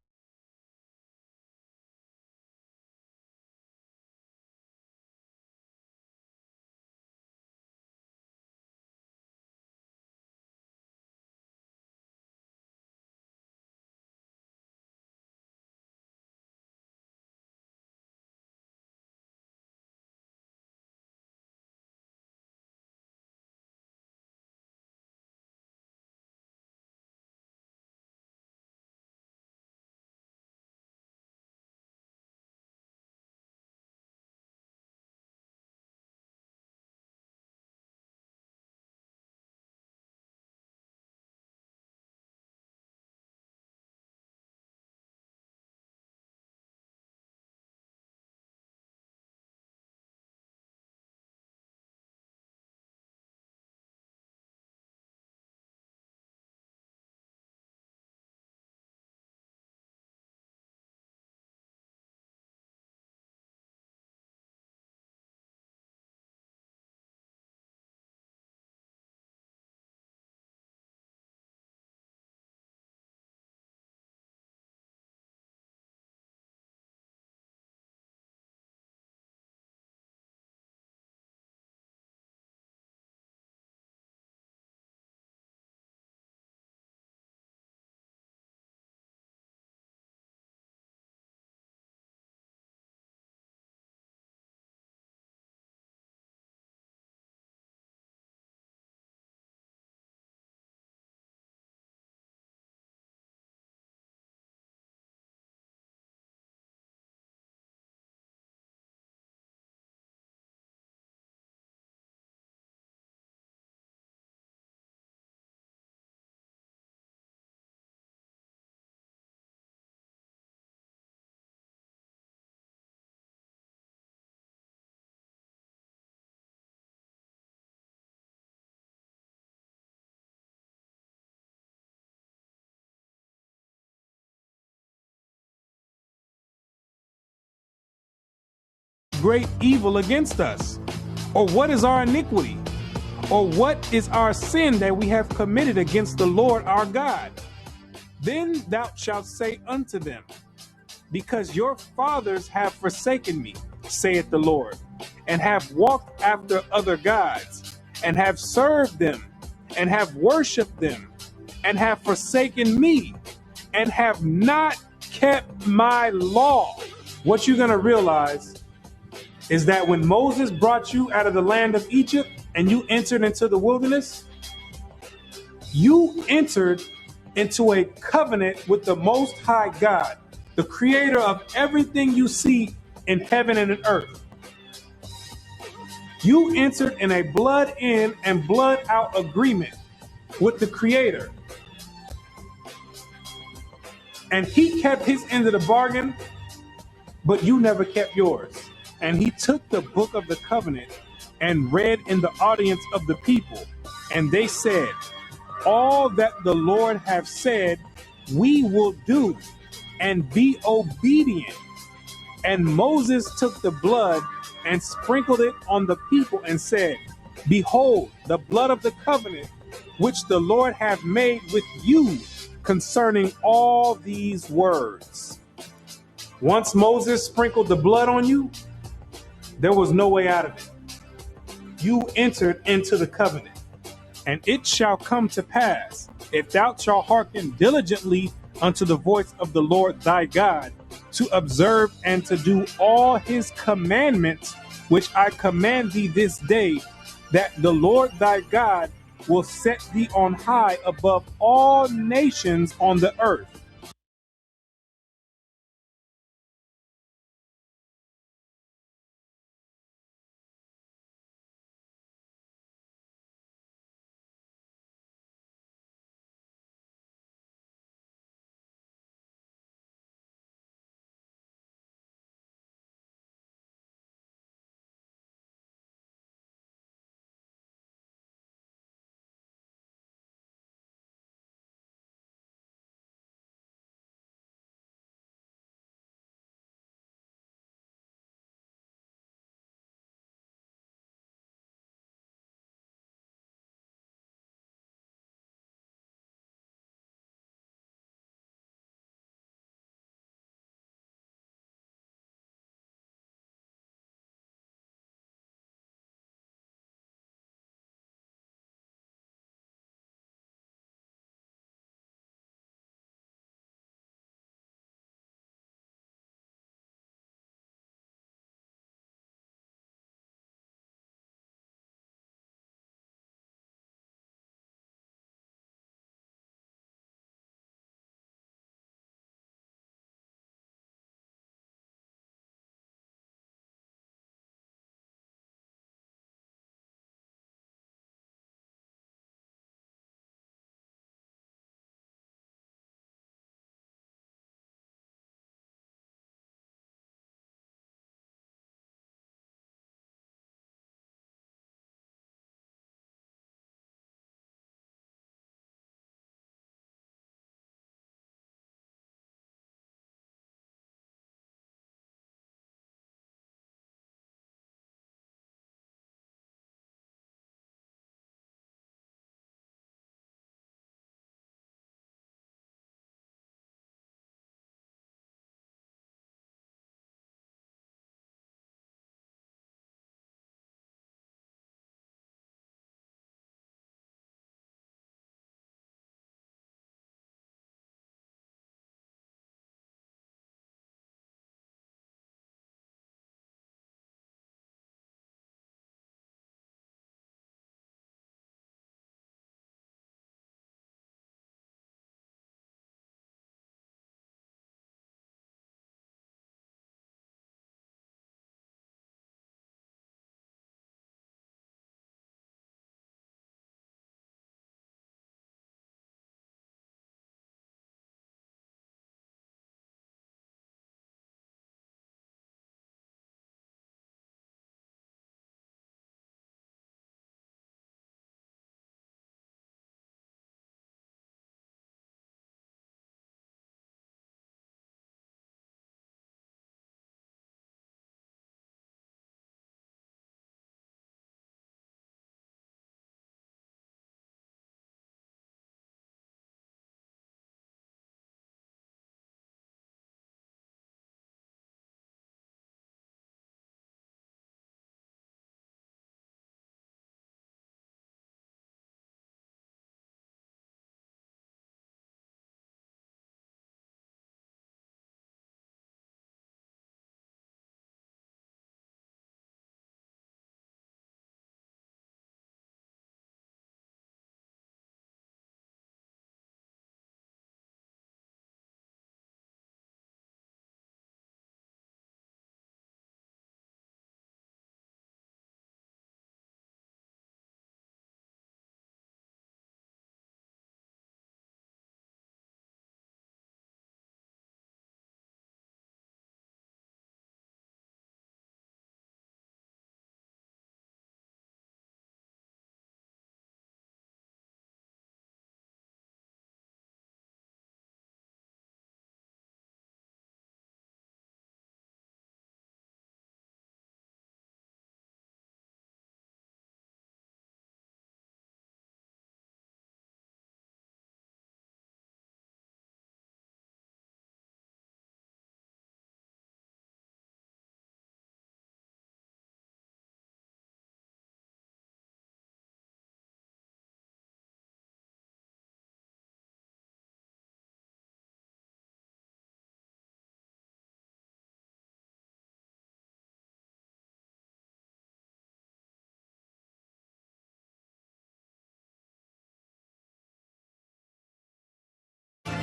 Great evil against us? Or what is our iniquity? Or what is our sin that we have committed against the Lord our God? Then thou shalt say unto them, because your fathers have forsaken me, saith the Lord, and have walked after other gods, and have served them, and have worshipped them, and have forsaken me, and have not kept my law. What you're going to realize is that when Moses brought you out of the land of Egypt and you entered into the wilderness, you entered into a covenant with the Most High God, the creator of everything you see in heaven and in earth. You entered in a blood in and blood out agreement with the creator. And he kept his end of the bargain, but you never kept yours. And he took the book of the covenant and read in the audience of the people. And they said, all that the Lord have said, we will do and be obedient. And Moses took the blood and sprinkled it on the people and said, behold, the blood of the covenant, which the Lord hath made with you concerning all these words. Once Moses sprinkled the blood on you, there was no way out of it. You entered into the covenant. And it shall come to pass, if thou shalt hearken diligently unto the voice of the Lord thy God, to observe and to do all his commandments, which I command thee this day, that the Lord thy God will set thee on high above all nations on the earth.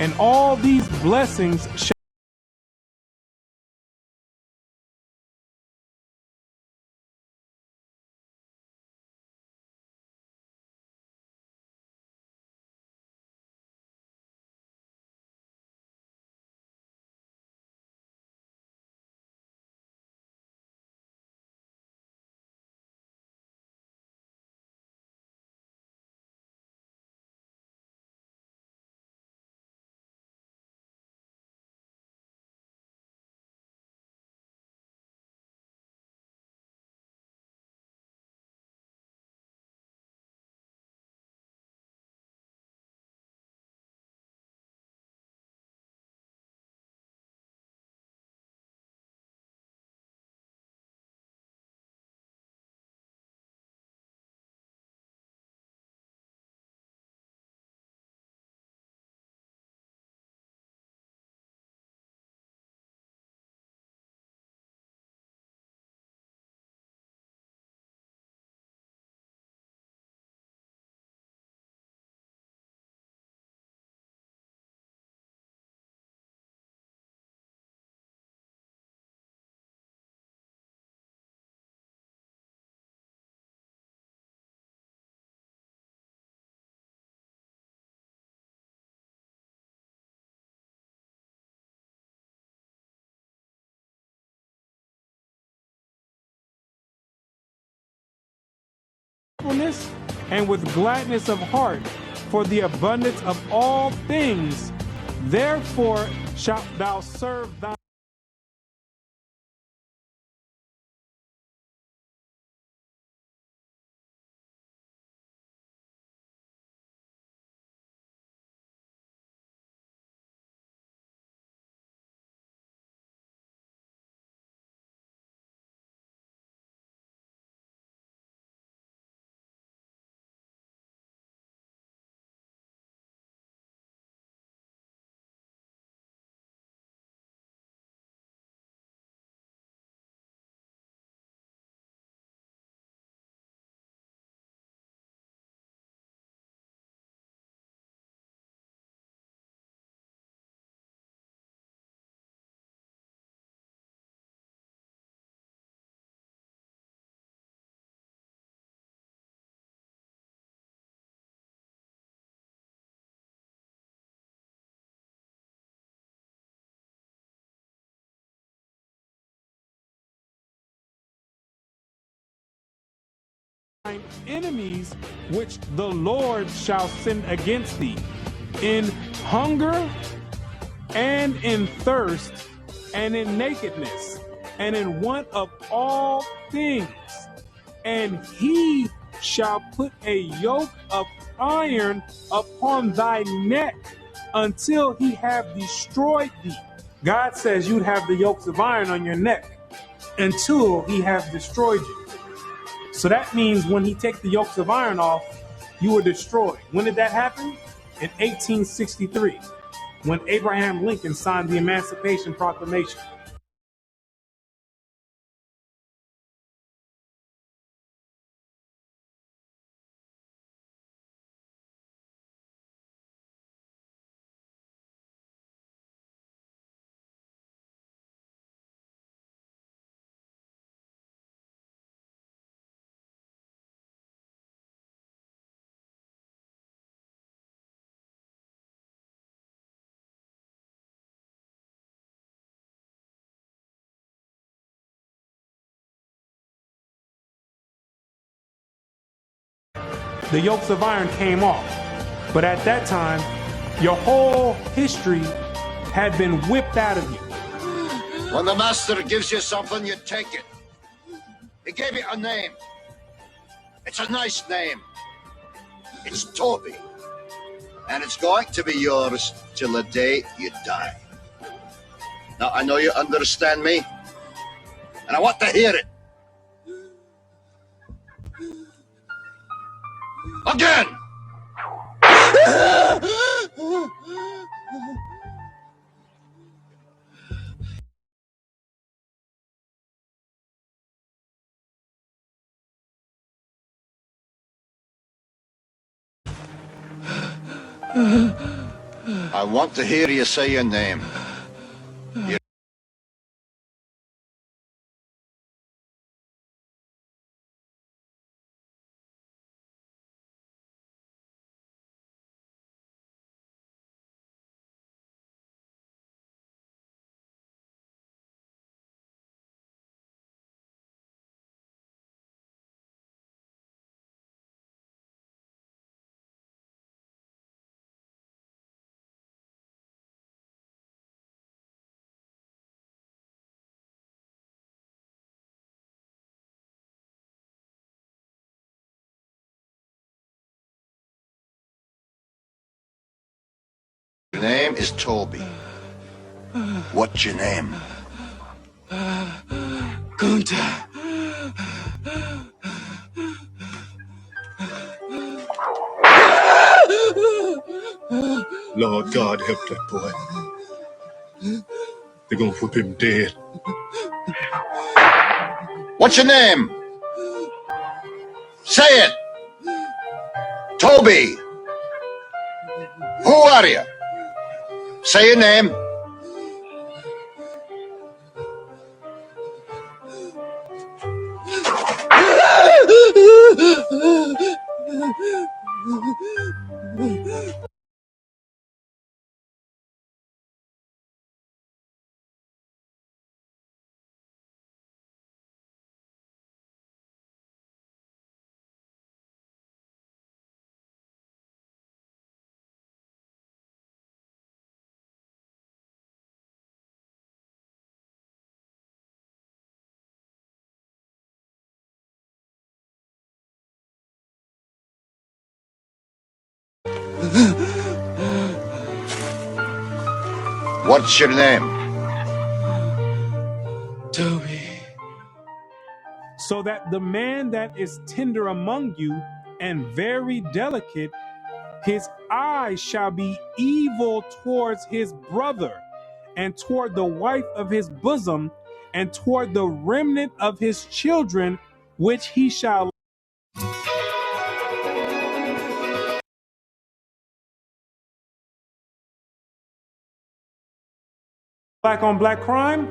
and all these blessings shall and with gladness of heart for the abundance of all things. Therefore shalt thou serve thy enemies which the Lord shall send against thee, in hunger and in thirst and in nakedness and in want of all things. And he shall put a yoke of iron upon thy neck until he have destroyed thee. God says you'd have the yokes of iron on your neck until he have destroyed you. So that means when he takes the yokes of iron off, you were destroyed. When did that happen? In 1863, when Abraham Lincoln signed the Emancipation Proclamation. The yokes of iron came off. But at that time, your whole history had been whipped out of you. When the master gives you something, you take it. He gave it a name. It's a nice name. It's Toby. And it's going to be yours till the day you die. Now, I know you understand me, and I want to hear it. Again! I want to hear you say your name. Your name is Toby. What's your name? Kunta. Lord God help that boy. They're gonna whip him dead. What's your name? Say it! Toby! Who are you? Say your name. What's your name? Toby. So that the man that is tender among you and very delicate, his eye shall be evil towards his brother, and toward the wife of his bosom, and toward the remnant of his children, which he shall. Black on black crime,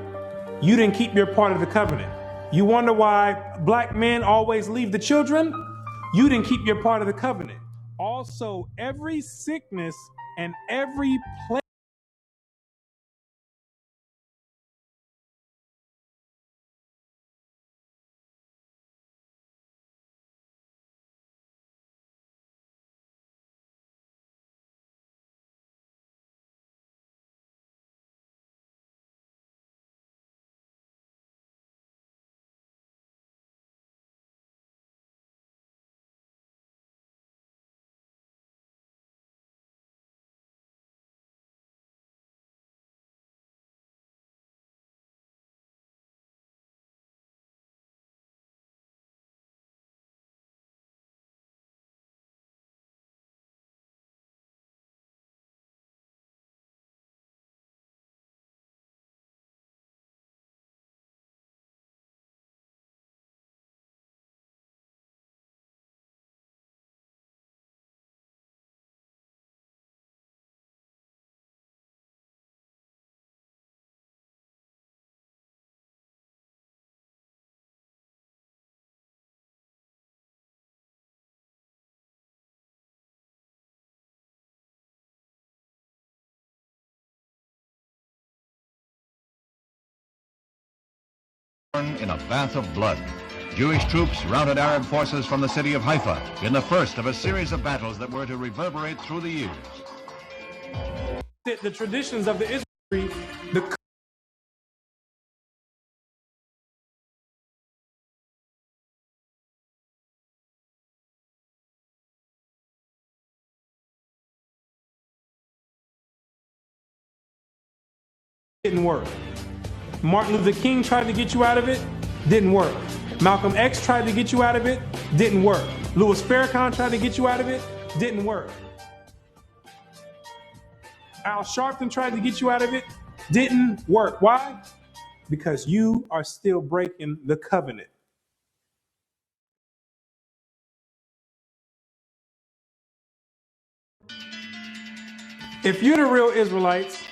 you didn't keep your part of the covenant. You wonder why black men always leave the children? You didn't keep your part of the covenant. Also, every sickness and every plague. In a bath of blood, Jewish troops routed Arab forces from the city of Haifa in the first of a series of battles that were to reverberate through the years. The traditions of the Israel, the didn't work. Martin Luther King tried to get you out of it, didn't work. Malcolm X tried to get you out of it, didn't work. Louis Farrakhan tried to get you out of it, didn't work. Al Sharpton tried to get you out of it, didn't work. Why? Because you are still breaking the covenant. If you're the real Israelites,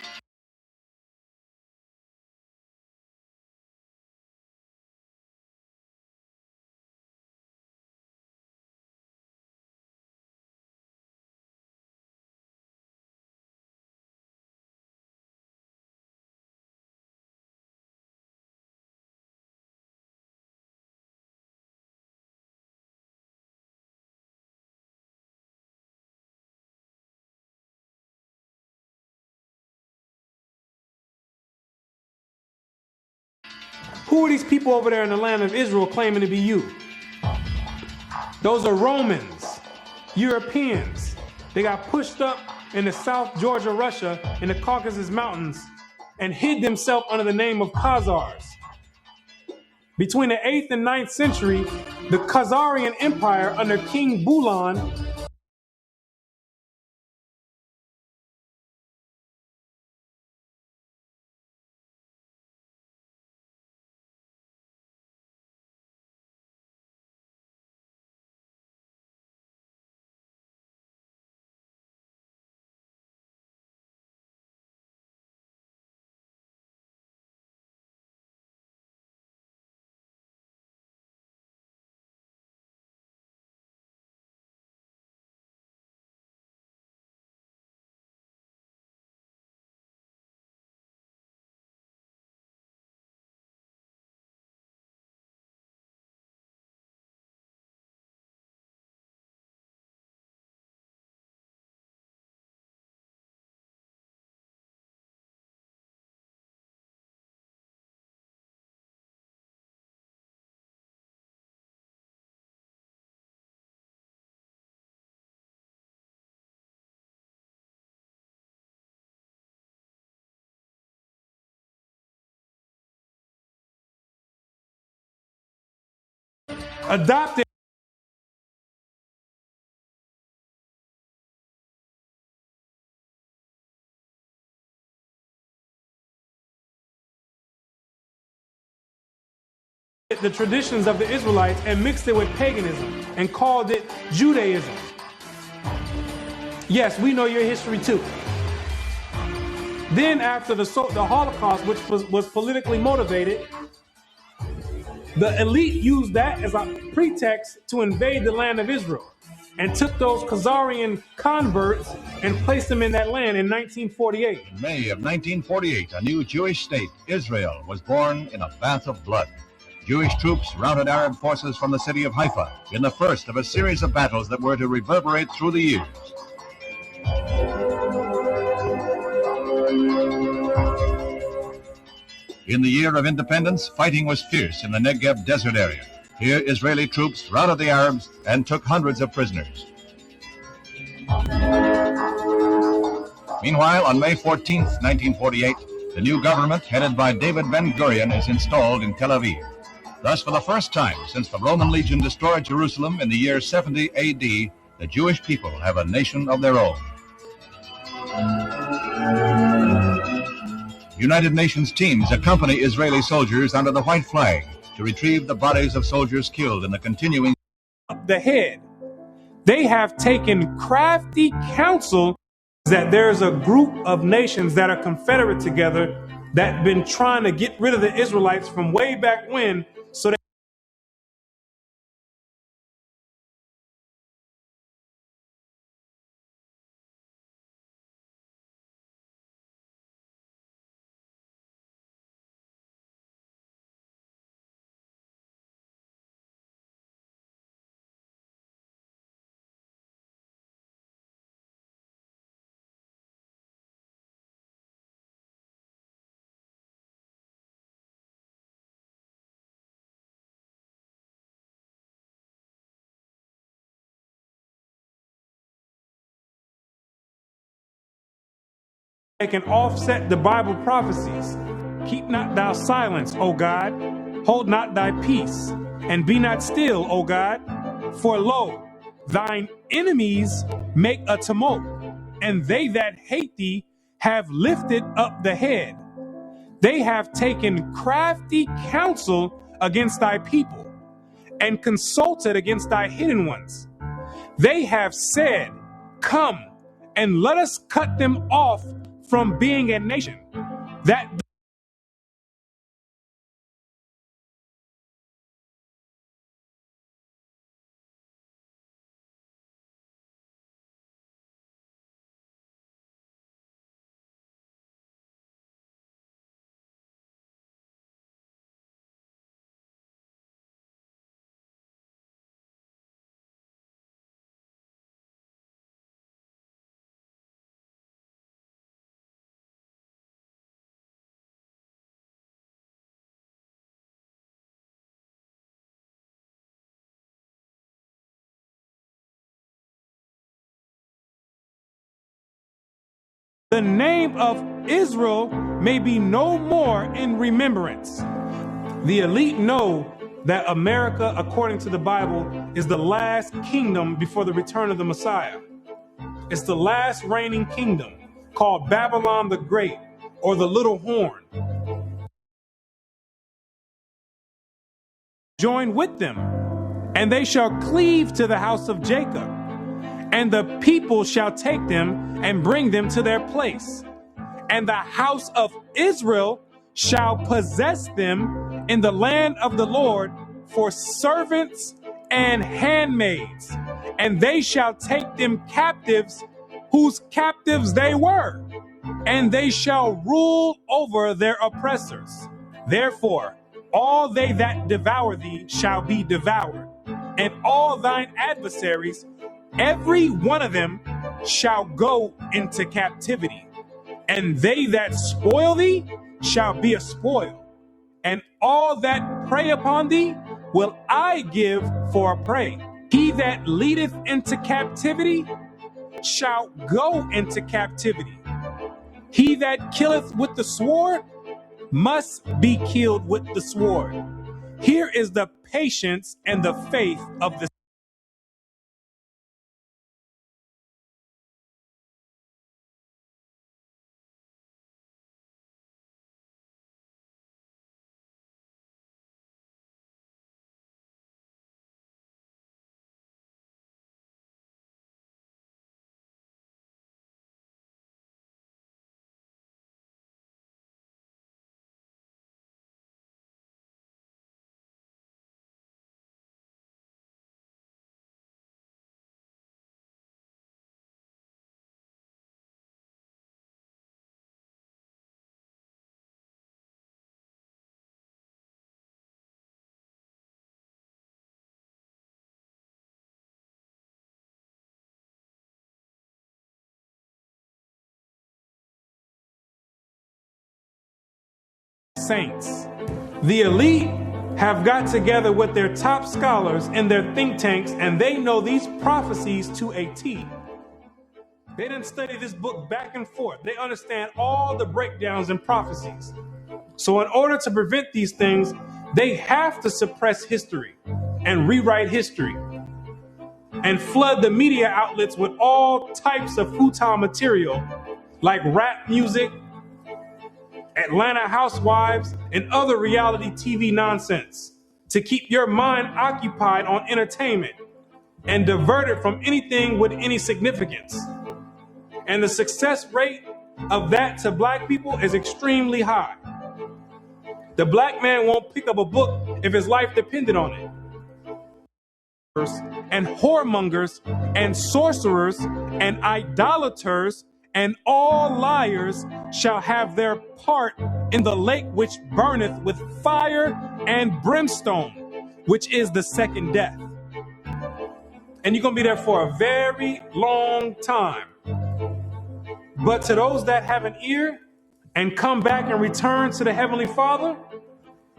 who are these people over there in the land of Israel claiming to be you? Those are Romans, Europeans. They got pushed up in the South Georgia, Russia, in the Caucasus Mountains, and hid themselves under the name of Khazars. Between the 8th and 9th century, the Khazarian Empire under King Bulan adopted the traditions of the Israelites and mixed it with paganism and called it Judaism. Yes, we know your history too. Then after the Holocaust, which was politically motivated, the elite used that as a pretext to invade the land of Israel and took those Khazarian converts and placed them in that land in 1948. In May of 1948, a new Jewish state, Israel, was born in a bath of blood. Jewish troops routed Arab forces from the city of Haifa in the first of a series of battles that were to reverberate through the years. In the year of independence, fighting was fierce in the Negev desert area. Here, Israeli troops routed the Arabs and took hundreds of prisoners. Meanwhile, on May 14, 1948, the new government, headed by David Ben-Gurion, is installed in Tel Aviv. Thus, for the first time since the Roman legion destroyed Jerusalem in the year 70 AD, the Jewish people have a nation of their own. United Nations teams accompany Israeli soldiers under the white flag to retrieve the bodies of soldiers killed in the continuing the head. They have taken crafty counsel that there's a group of nations that are confederate together that have been trying to get rid of the Israelites from way back when, so they can offset the Bible prophecies. Keep not thou silence, O God. Hold not thy peace, and be not still, O God. For lo, thine enemies make a tumult, and they that hate thee have lifted up the head. They have taken crafty counsel against thy people, and consulted against thy hidden ones. They have said, come and let us cut them off from being a nation, that the name of Israel may be no more in remembrance. The elite know that America, according to the Bible, is the last kingdom before the return of the Messiah. It's the last reigning kingdom, called Babylon the Great, or the Little Horn. Join with them, and they shall cleave to the house of Jacob, and the people shall take them and bring them to their place. And the house of Israel shall possess them in the land of the Lord for servants and handmaids, and they shall take them captives, whose captives they were, and they shall rule over their oppressors. Therefore, all they that devour thee shall be devoured, and all thine adversaries, every one of them, shall go into captivity. And they that spoil thee shall be a spoil, and all that prey upon thee will I give for a prey. He that leadeth into captivity shall go into captivity. He that killeth with the sword must be killed with the sword. Here is the patience and the faith of the saints. The elite have got together with their top scholars in their think tanks, and they know these prophecies to a T. They didn't study this book back and forth. They understand all the breakdowns and prophecies. So in order to prevent these things, they have to suppress history and rewrite history and flood the media outlets with all types of futile material like rap music, Atlanta Housewives, and other reality TV nonsense to keep your mind occupied on entertainment and diverted from anything with any significance. And the success rate of that to black people is extremely high. The black man won't pick up a book if his life depended on it. And whoremongers and sorcerers and idolaters and all liars shall have their part in the lake which burneth with fire and brimstone, which is the second death. And you're going to be there for a very long time. But to those that have an ear and come back and return to the Heavenly Father,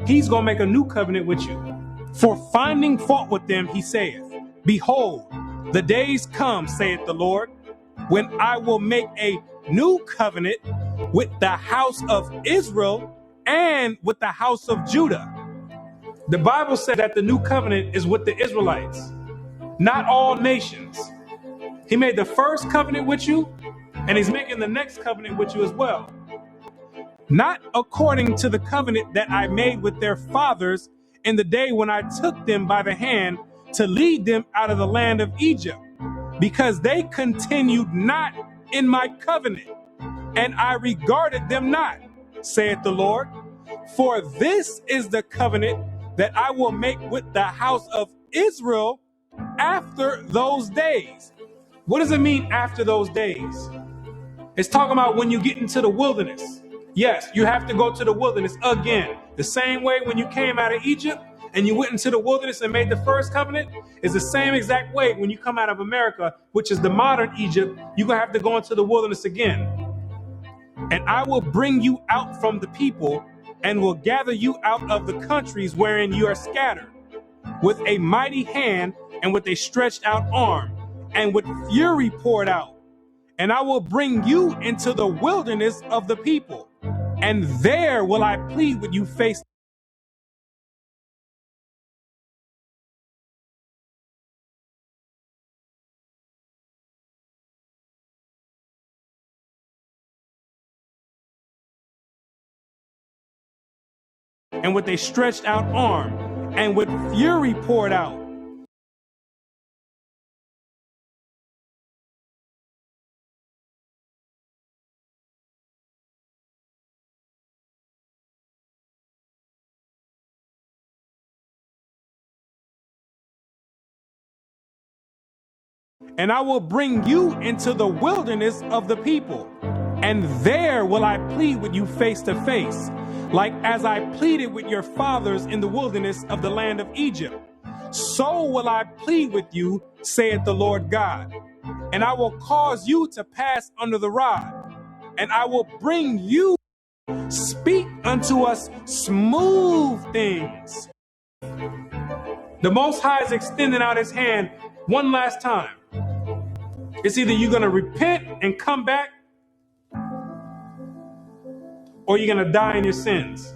He's going to make a new covenant with you. For finding fault with them, He saith, Behold, the days come, saith the Lord, when I will make a new covenant with the house of Israel and with the house of Judah. The Bible said that the new covenant is with the Israelites, not all nations. He made the first covenant with you, and He's making the next covenant with you as well. Not according to the covenant that I made with their fathers in the day when I took them by the hand to lead them out of the land of Egypt, because they continued not in my covenant, and I regarded them not, saith the Lord. For this is the covenant that I will make with the house of Israel after those days. What does it mean after those days? It's talking about when you get into the wilderness. Yes, you have to go to the wilderness again. The same way when you came out of Egypt and you went into the wilderness and made the first covenant is the same exact way when you come out of America, which is the modern Egypt, you're going to have to go into the wilderness again. And I will bring you out from the people and will gather you out of the countries wherein you are scattered with a mighty hand and with a stretched out arm and with fury poured out. And I will bring you into the wilderness of the people, and there will I plead with you face. And with a stretched out arm and with fury poured out. And I will bring you into the wilderness of the people, and there will I plead with you face to face, like as I pleaded with your fathers in the wilderness of the land of Egypt. So will I plead with you, saith the Lord God. And I will cause you to pass under the rod, and I will bring you, speak unto us smooth things. The Most High is extending out his hand one last time. It's either you're going to repent and come back, or you're going to die in your sins.